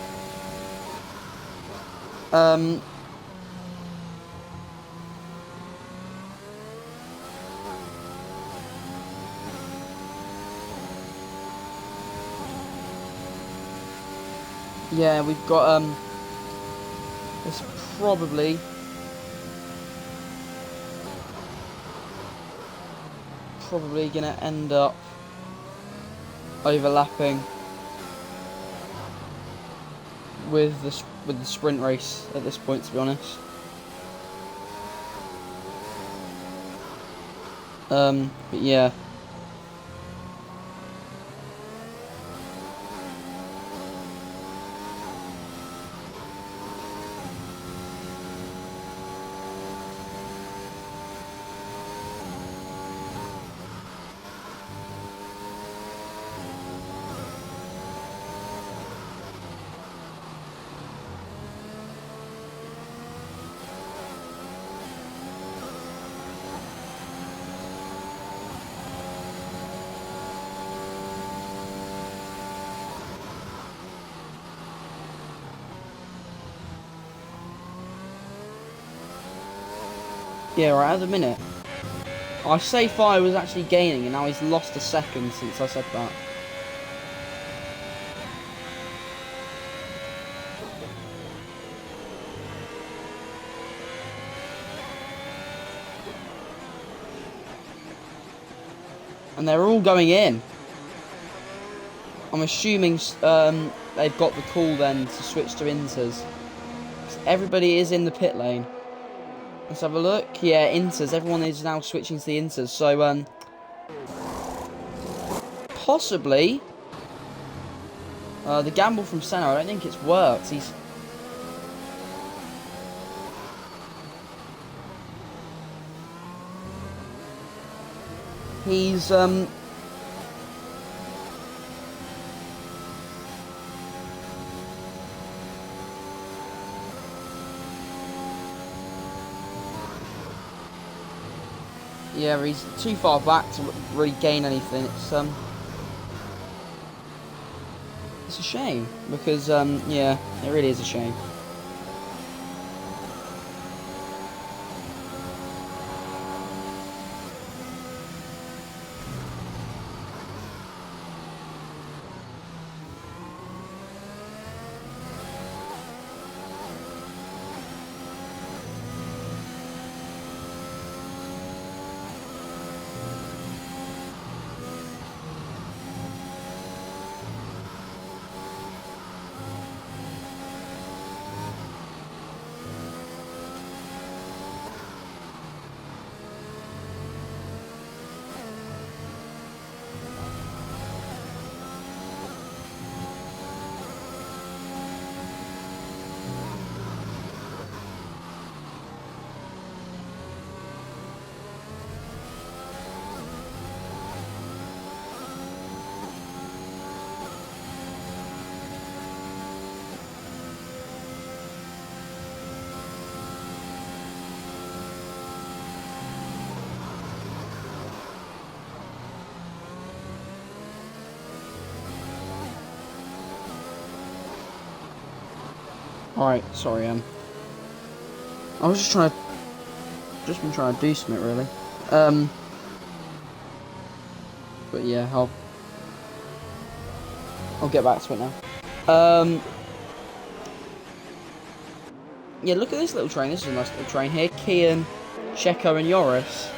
yeah, we've got it's probably gonna end up overlapping with the sprint race at this point, to be honest. But yeah. Yeah, right, at the minute, I say Fire was actually gaining, and now he's lost a second since I said that. And they're all going in. I'm assuming they've got the call then to switch to Inters. Everybody is in the pit lane. Let's have a look. Yeah, Inters. Everyone is now switching to the Inters. So, possibly the gamble from Senna, I don't think it's worked. He's yeah, he's too far back to really gain anything. It's a shame because yeah, it really is a shame. Alright, sorry, I was just been trying to do something, really. But yeah, I'll get back to it now. Yeah, look at this little train. This is a nice little train here. Kian, Checo, and Joris.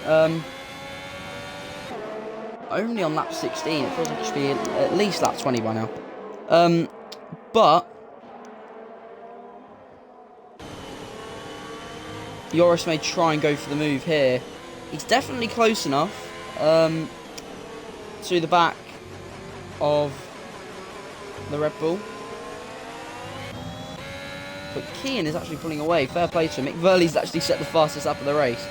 Only on lap 16. It feels like it should be at least lap 20 by now. But Joris may try and go for the move here. He's definitely close enough to the back of the Red Bull. But Kian is actually pulling away. Fair play to him. Mick Verley's actually set the fastest lap of the race.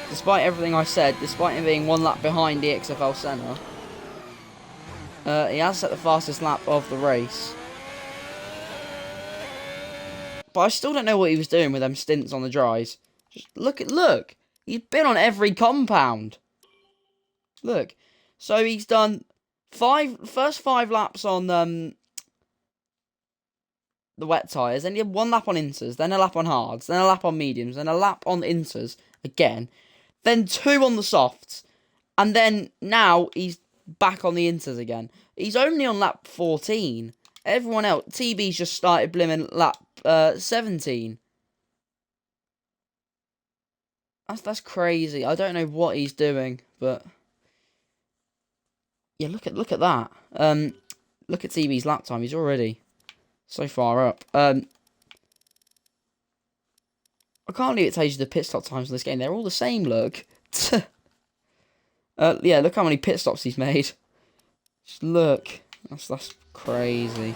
Despite everything I said, despite him being one lap behind the EXFL Senna, he has set the fastest lap of the race. But I still don't know what he was doing with them stints on the dries. Just look. He's been on every compound. Look. So he's done First 5 laps on the wet tyres, then you had 1 lap on inters, then a lap on hards, then a lap on mediums, then a lap on inters again, then 2 on the softs, and then now he's back on the inters again. He's only on lap 14. Everyone else, TB's just started blimmin' lap 17. That's crazy. I don't know what he's doing, but yeah, look at that. Look at TB's lap time. He's already so far up. I can't believe it tells you the pit stop times in this game. They're all the same. Look. Yeah, look how many pit stops he's made. Just look. That's crazy.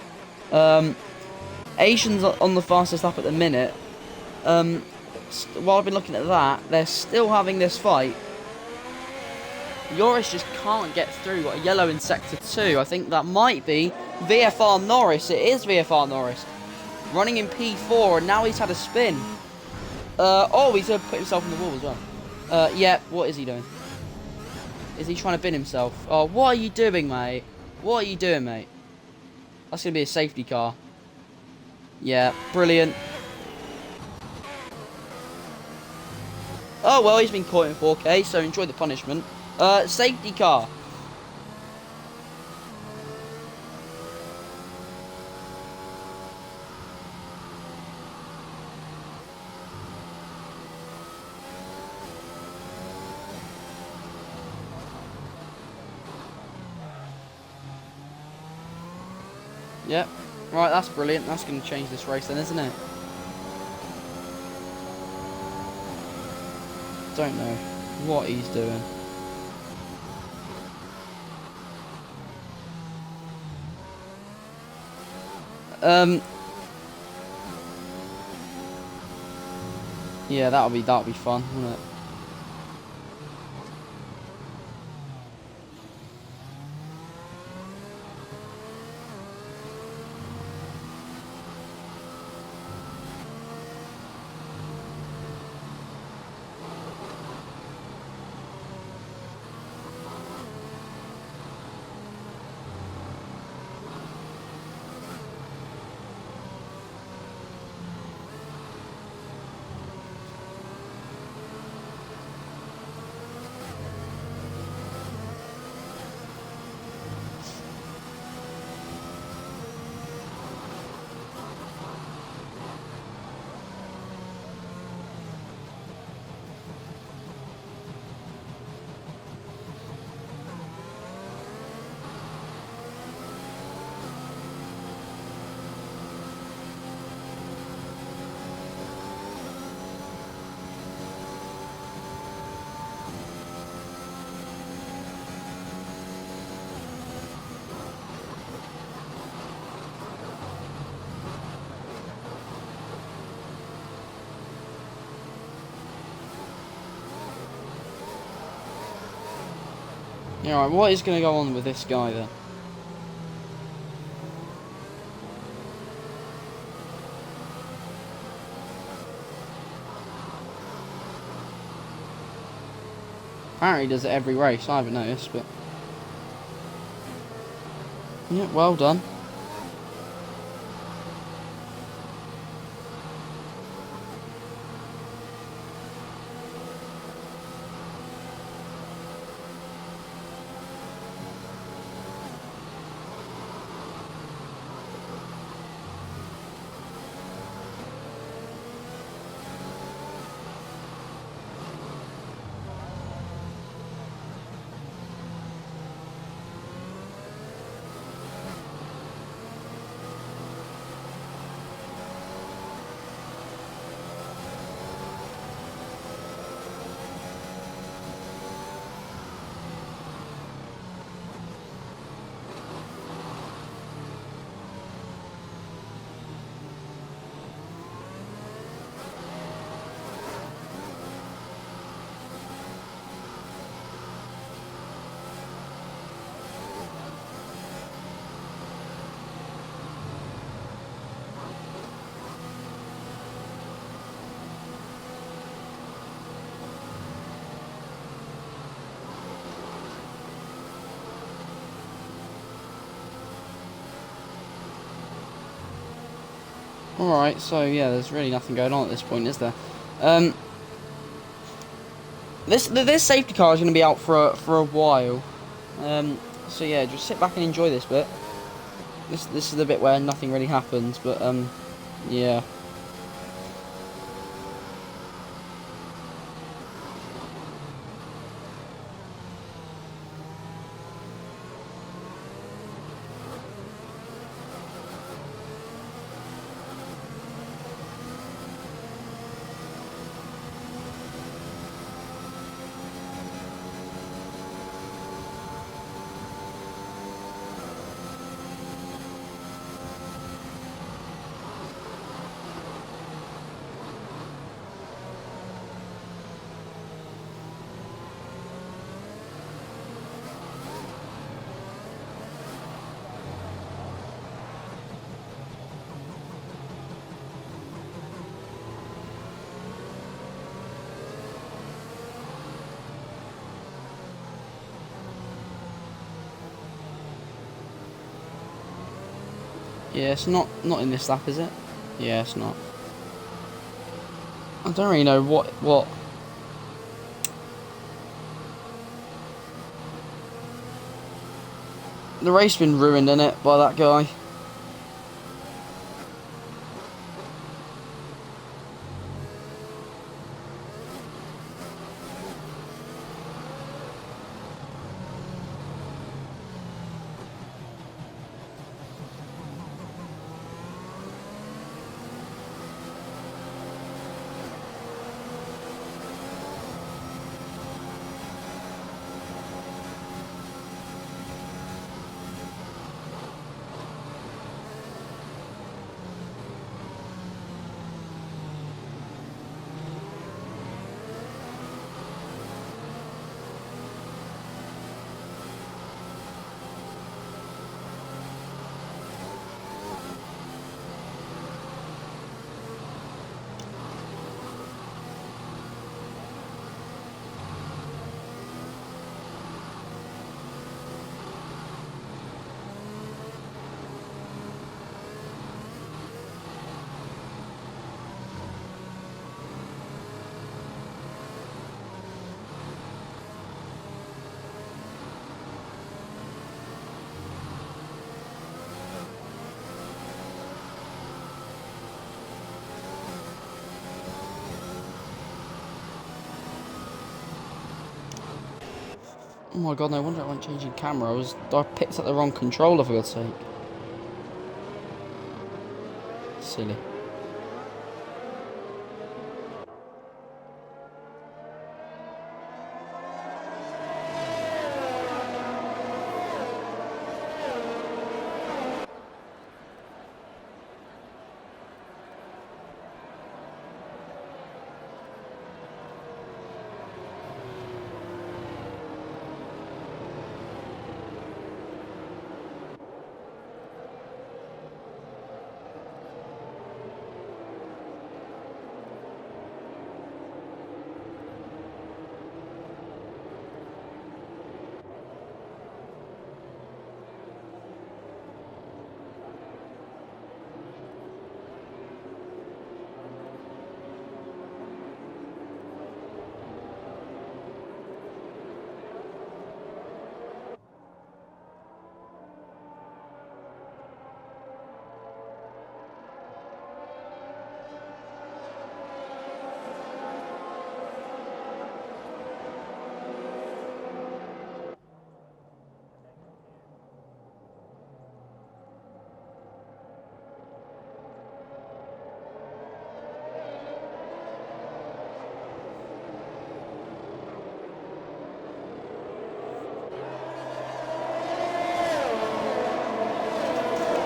Asians on the fastest lap at the minute. While I've been looking at that, they're still having this fight. Yoris just can't get through. Got a yellow in sector 2. I think that might be VFR Norris. It is VFR Norris. Running in P4, and now he's had a spin. Oh, he's put himself in the wall as well. Yeah, what is he doing? Is he trying to bin himself? Oh, what are you doing, mate? What are you doing, mate? That's going to be a safety car. Yeah, brilliant. Oh, well, he's been caught in 4K, so enjoy the punishment. Safety car. Yep. Right, that's brilliant. That's going to change this race then, isn't it? Don't know what he's doing. Yeah, that'll be fun, won't it? Yeah, alright, what is going to go on with this guy then? Apparently he does it every race, I haven't noticed, but... yeah, well done. Alright, so yeah, there's really nothing going on at this point, is there? Um, this safety car is going to be out for a while. So yeah, just sit back and enjoy this bit. This is the bit where nothing really happens, but yeah. Yeah, it's not in this lap, is it? Yeah, it's not. I don't really know what. The race been ruined, innit, by that guy. Oh my god, no wonder I wasn't changing camera. I picked up the wrong controller, for God's sake. Silly.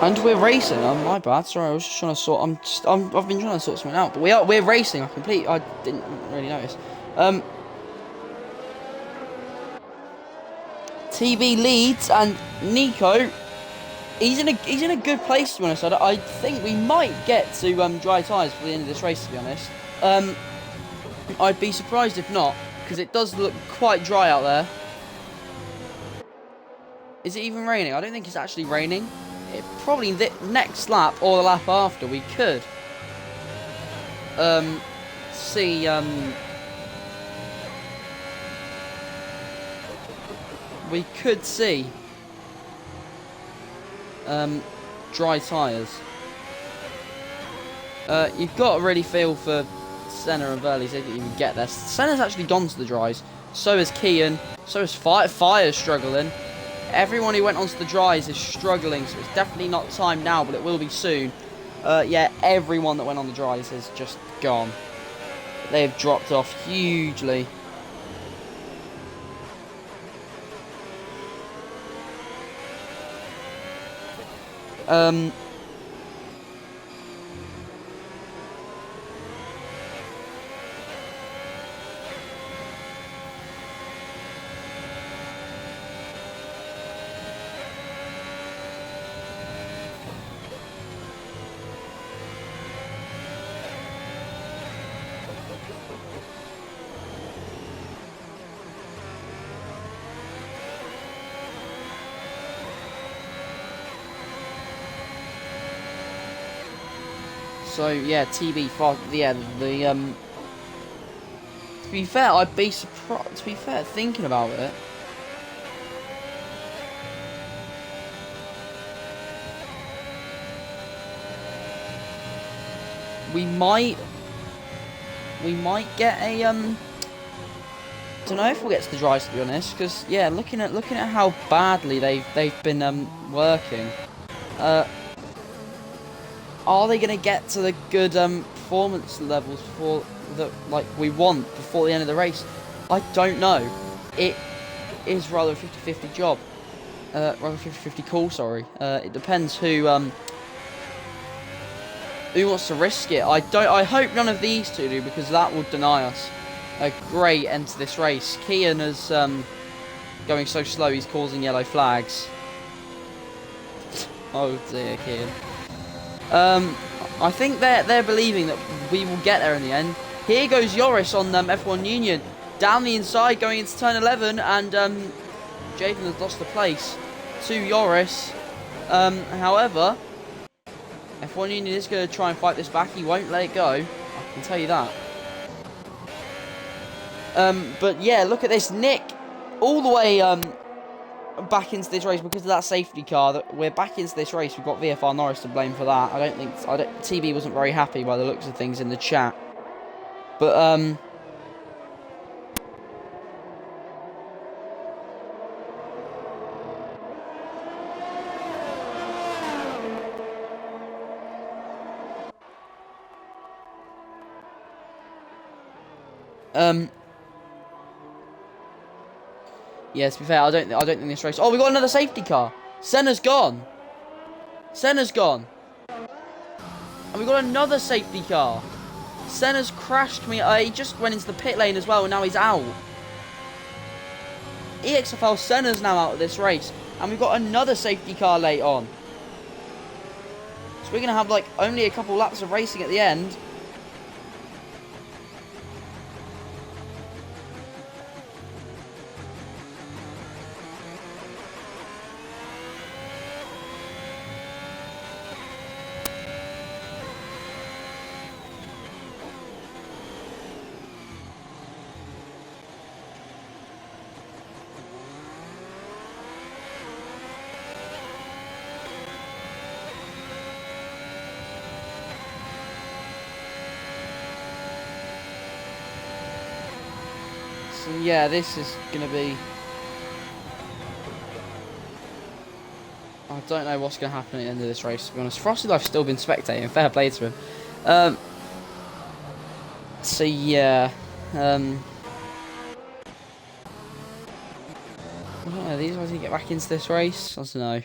And we're racing. My bad. Sorry, I was just trying to sort. I've been trying to sort something out. But we're racing. I didn't really notice. TV leads, and Nico, he's in a good place, to be honest. I think we might get to dry tyres for the end of this race, to be honest. I'd be surprised if not, because it does look quite dry out there. Is it even raining? I don't think it's actually raining. Probably the next lap or the lap after we could see we could see dry tyres. You've got to really feel for Senna and Burley so they didn't even get there. Senna's actually gone to the dries. So is Kian. So is Fire's struggling. Everyone who went onto the dries is struggling, so it's definitely not time now, but it will be soon. Yeah, everyone that went on the dries has just gone. They have dropped off hugely. So yeah, TB5. Yeah, to be fair, I'd be surprised. To be fair, thinking about it, we might get a don't know if we'll get to the dries, to be honest, because yeah, looking at how badly they've been working. Are they going to get to the good performance levels for that we want before the end of the race? I don't know. It is rather a 50-50 job. Rather 50-50 call, sorry. It depends who wants to risk it. I hope none of these two do, because that will deny us a great end to this race. Kian is going so slow, he's causing yellow flags. Oh dear, Kian. I think they're believing that we will get there in the end. Here goes Joris on F1 Union. Down the inside, going into turn 11, and Jaden has lost the place to Joris. However, F1 Union is going to try and fight this back. He won't let it go. I can tell you that. But yeah, look at this. Nick, all the way back into this race because of that safety car. That we're back into this race. We've got VFR Norris to blame for that. TB wasn't very happy by the looks of things in the chat. But yeah, to be fair, I don't think this race. Oh, we got another safety car. Senna's gone. Senna's gone. And we got another safety car. Senna's crashed me. He just went into the pit lane as well, and now he's out. EXFL Senna's now out of this race, and we've got another safety car late on. So we're gonna have only a couple laps of racing at the end. So yeah, this is going to be... I don't know what's going to happen at the end of this race, to be honest. Frosted, I've still been spectating. Fair play to him. So yeah. I don't know, these guys need to get back into this race. I don't know.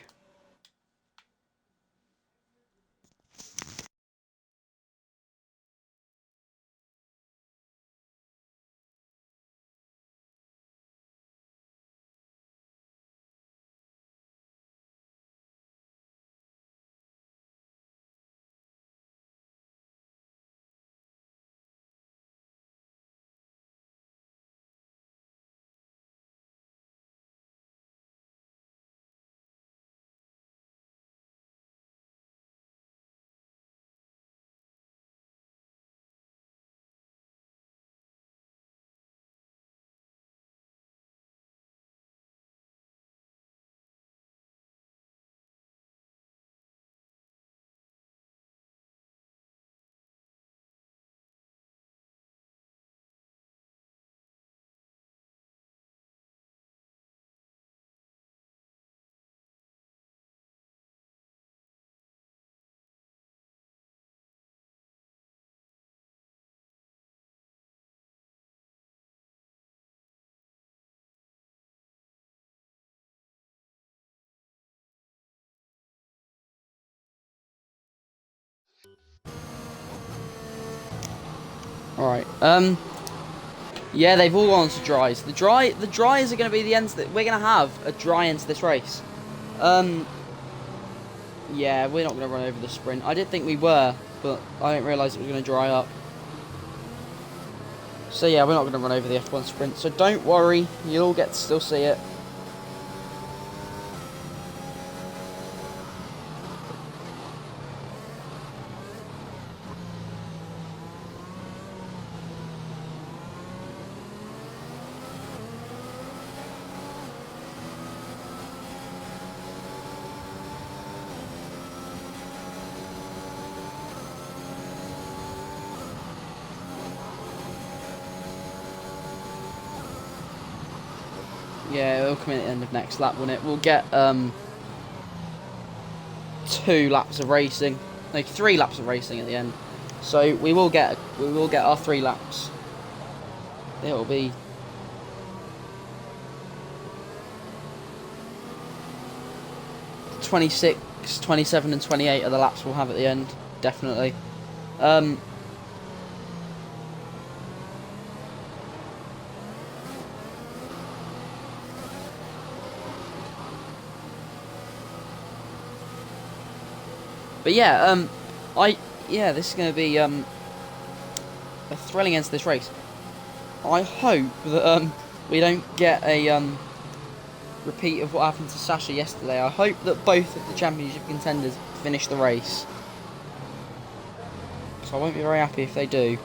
Alright, yeah, they've all gone to dries. The dries are going to be the ends that we're going to have a dry end to this race. Yeah, we're not going to run over the sprint. I did think we were, but I didn't realise it was going to dry up. So yeah, we're not going to run over the F1 sprint. So don't worry, you'll all get to still see it. Yeah, it'll come in at the end of next lap, won't it? We'll get 2 laps of racing, like 3 laps of racing at the end. So we will get our 3 laps. It'll be 26, 27, and 28 are the laps we'll have at the end, definitely. But yeah, this is going to be a thrilling end to this race. I hope that we don't get a repeat of what happened to Sasha yesterday. I hope that both of the championship contenders finish the race. So I won't be very happy if they do.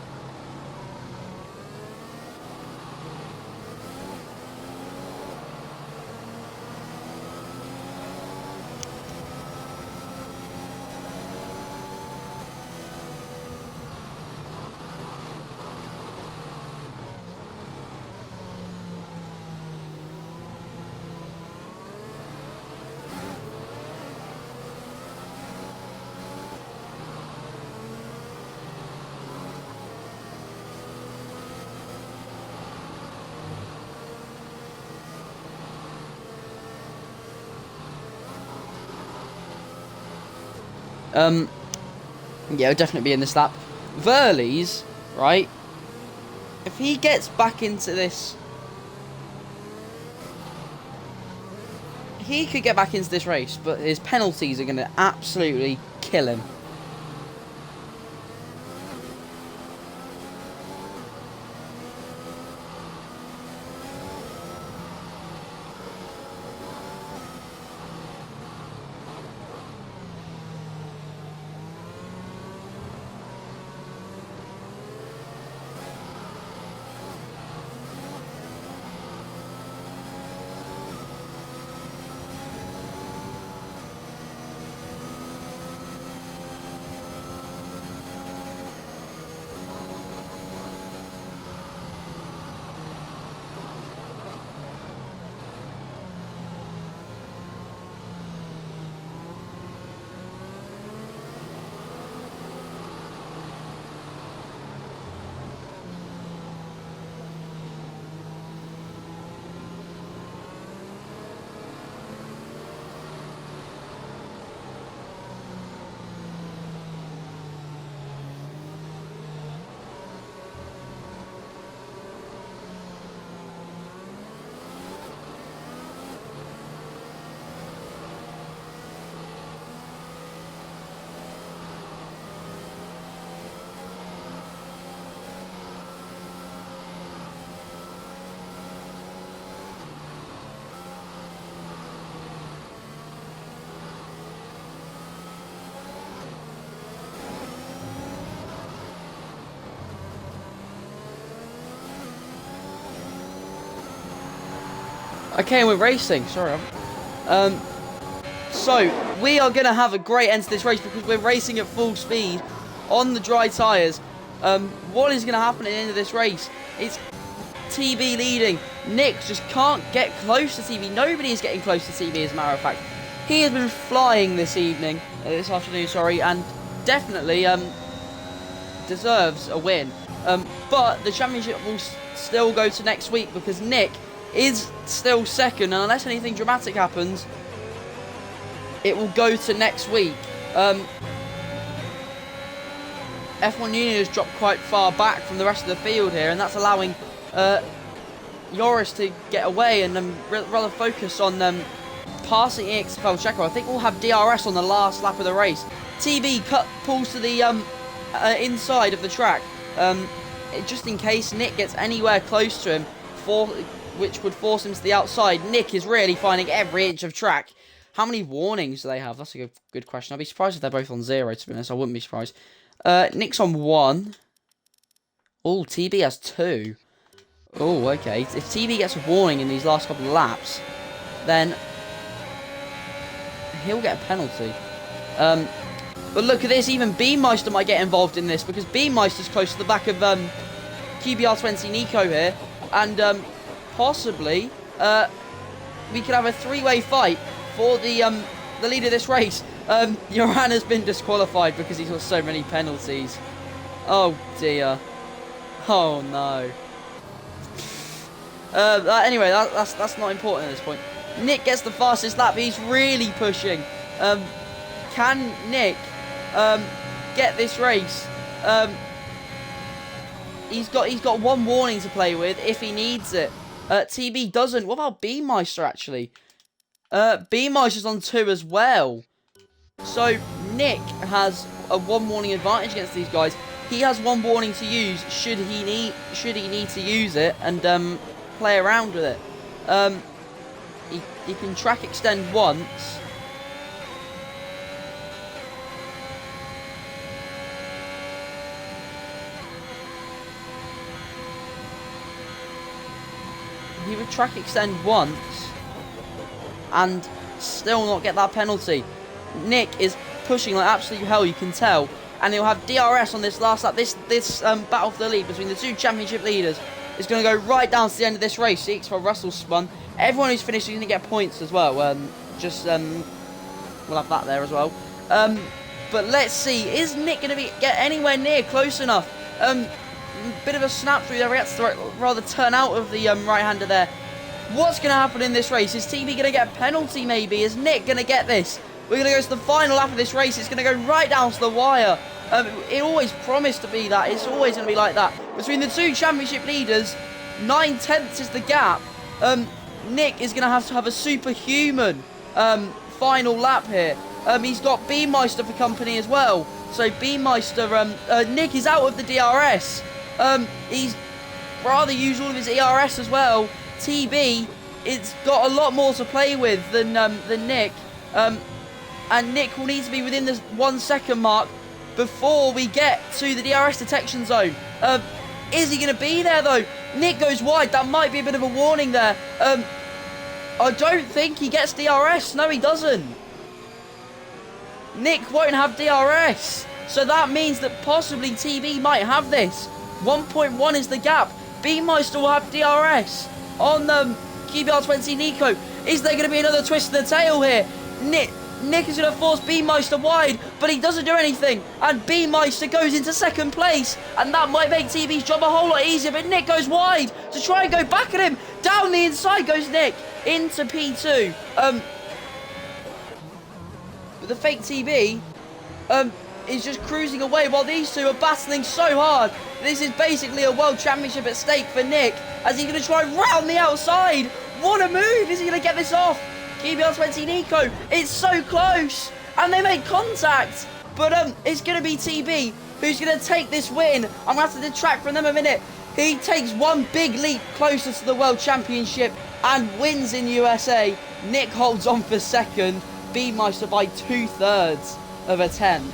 Yeah, it'll definitely be in this lap. Verley's, right? If he gets back into this, he could get back into this race, but his penalties are going to absolutely kill him. Okay, we're racing. Sorry. So we are going to have a great end to this race because we're racing at full speed on the dry tyres. What is going to happen at the end of this race? It's TB leading. Nick just can't get close to TB. Nobody is getting close to TB, as a matter of fact. He has been flying this afternoon, sorry, and definitely deserves a win. But the championship will still go to next week because Nick is still second, and unless anything dramatic happens, it will go to next week. F1 Union has dropped quite far back from the rest of the field here, and that's allowing Joris to get away and rather focus on passing EXFL Checo. I think we'll have DRS on the last lap of the race. TB pulls to the inside of the track, just in case Nick gets anywhere close to him, which would force him to the outside. Nick is really finding every inch of track. How many warnings do they have? That's a good question. I'd be surprised if they're both on 0, to be honest. I wouldn't be surprised. Nick's on 1. Oh, TB has 2. Oh, okay. If TB gets a warning in these last couple of laps, then he'll get a penalty. But look at this. Even Beammeister might get involved in this, because Beammeister's close to the back of QBR20 Nico here. And possibly we could have a 3-way fight for the lead of this race. Joran has been disqualified because he's got so many penalties. Oh dear. Oh no. Anyway, that's not important at this point. Nick gets the fastest lap. He's really pushing. Can Nick get this race? He's got one warning to play with if he needs it. TB doesn't. What about Beammeister actually? Beammeister's on 2 as well. So Nick has a 1 warning advantage against these guys. He has 1 warning to use should he need to use it and play around with it. He can track extend once. He would track extend once and still not get that penalty. Nick is pushing like absolute hell, you can tell, and he'll have DRS on this last lap. This battle for the lead between the 2 championship leaders is going to go right down to the end of this race. EXFL Russell spun. Everyone who's finished is going to get points as well. We'll have that there as well. But let's see, is Nick going to get anywhere near close enough? Bit of a snap through there. He has to rather turn out of the right-hander there. What's going to happen in this race? Is TB going to get a penalty maybe? Is Nick going to get this? We're going to go to the final lap of this race. It's going to go right down to the wire. It always promised to be that. It's always going to be like that. Between the 2 championship leaders, 9/10 is the gap. Nick is going to have a superhuman final lap here. He's got Beammeister for company as well. So Beammeister, Nick is out of the DRS. He's rather used all of his ERS as well. TB, it's got a lot more to play with than Nick. And Nick will need to be within the 1 second mark before we get to the DRS detection zone. Is he going to be there though? Nick goes wide. That might be a bit of a warning there. I don't think he gets DRS. No, he doesn't. Nick won't have DRS. So that means that possibly TB might have this. 1.1 is the gap. Beammeister will have DRS on QBR20 Nico. Is there going to be another twist in the tail here? Nick is going to force Beammeister wide, but he doesn't do anything. And Beammeister goes into 2nd place. And that might make TB's job a whole lot easier. But Nick goes wide to try and go back at him. Down the inside goes Nick into P2. But the fake TB is just cruising away while these 2 are battling so hard. This is basically a world championship at stake for Nick, as he's going to try round the outside. What a move! Is he going to get this off? QBR20 Nico, it's so close, and they make contact. But it's going to be TB who's going to take this win. I'm going to have to detract from them a minute. He takes 1 big leap closer to the world championship and wins in USA. Nick holds on for 2nd. Beammeister by 2/3 of a 10th.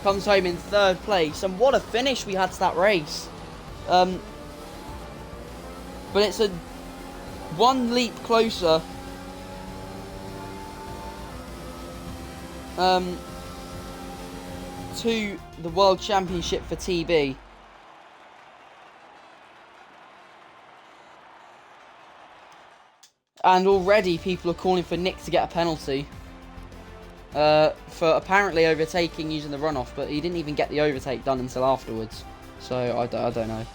Comes home in 3rd place. And what a finish we had to that race. But it's a 1 leap closer to the World Championship for TB. And already people are calling for Nick to get a penalty. For apparently overtaking using the runoff, but he didn't even get the overtake done until afterwards. So I don't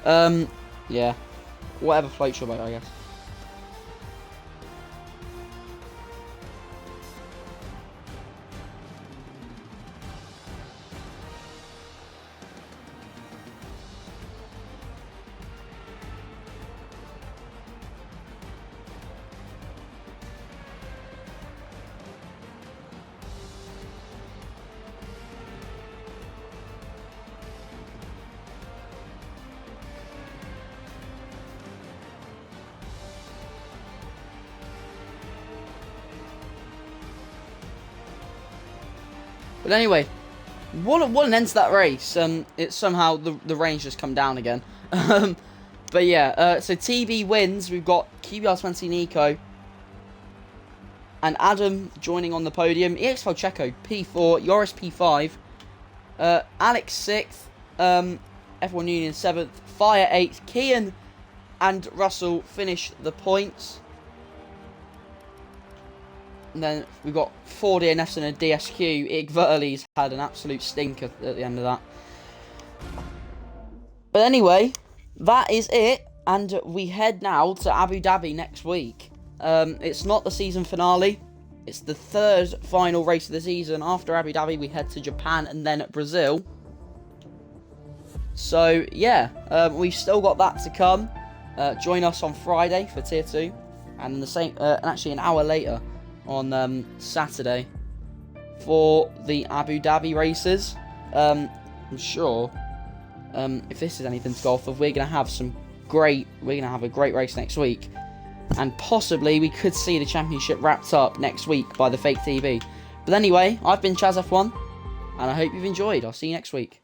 know. Yeah. Whatever floats your boat, I guess. But anyway, what an end to that race. It's somehow the rain's just come down again. But yeah, so TB wins. We've got QBR20 Nico and Adam joining on the podium. EXFL Checo P4, Yoris P5, Alex 6th, F1 Union 7th, Fire 8th, Kian and Russell finish the points. And then we've got 4 DNFs and a DSQ. Ig Verley's had an absolute stinker at the end of that. But anyway, that is it. And we head now to Abu Dhabi next week. It's not the season finale. It's the 3rd final race of the season. After Abu Dhabi, we head to Japan and then Brazil. So, yeah, we've still got that to come. Join us on Friday for Tier 2. And the same, and actually an hour later on Saturday for the Abu Dhabi races. I'm sure if this is anything to go off of, we're gonna have a great race next week, and possibly we could see the championship wrapped up next week by the fake TV. But anyway, I've been Chaz F1, and I hope you've enjoyed. I'll see you next week.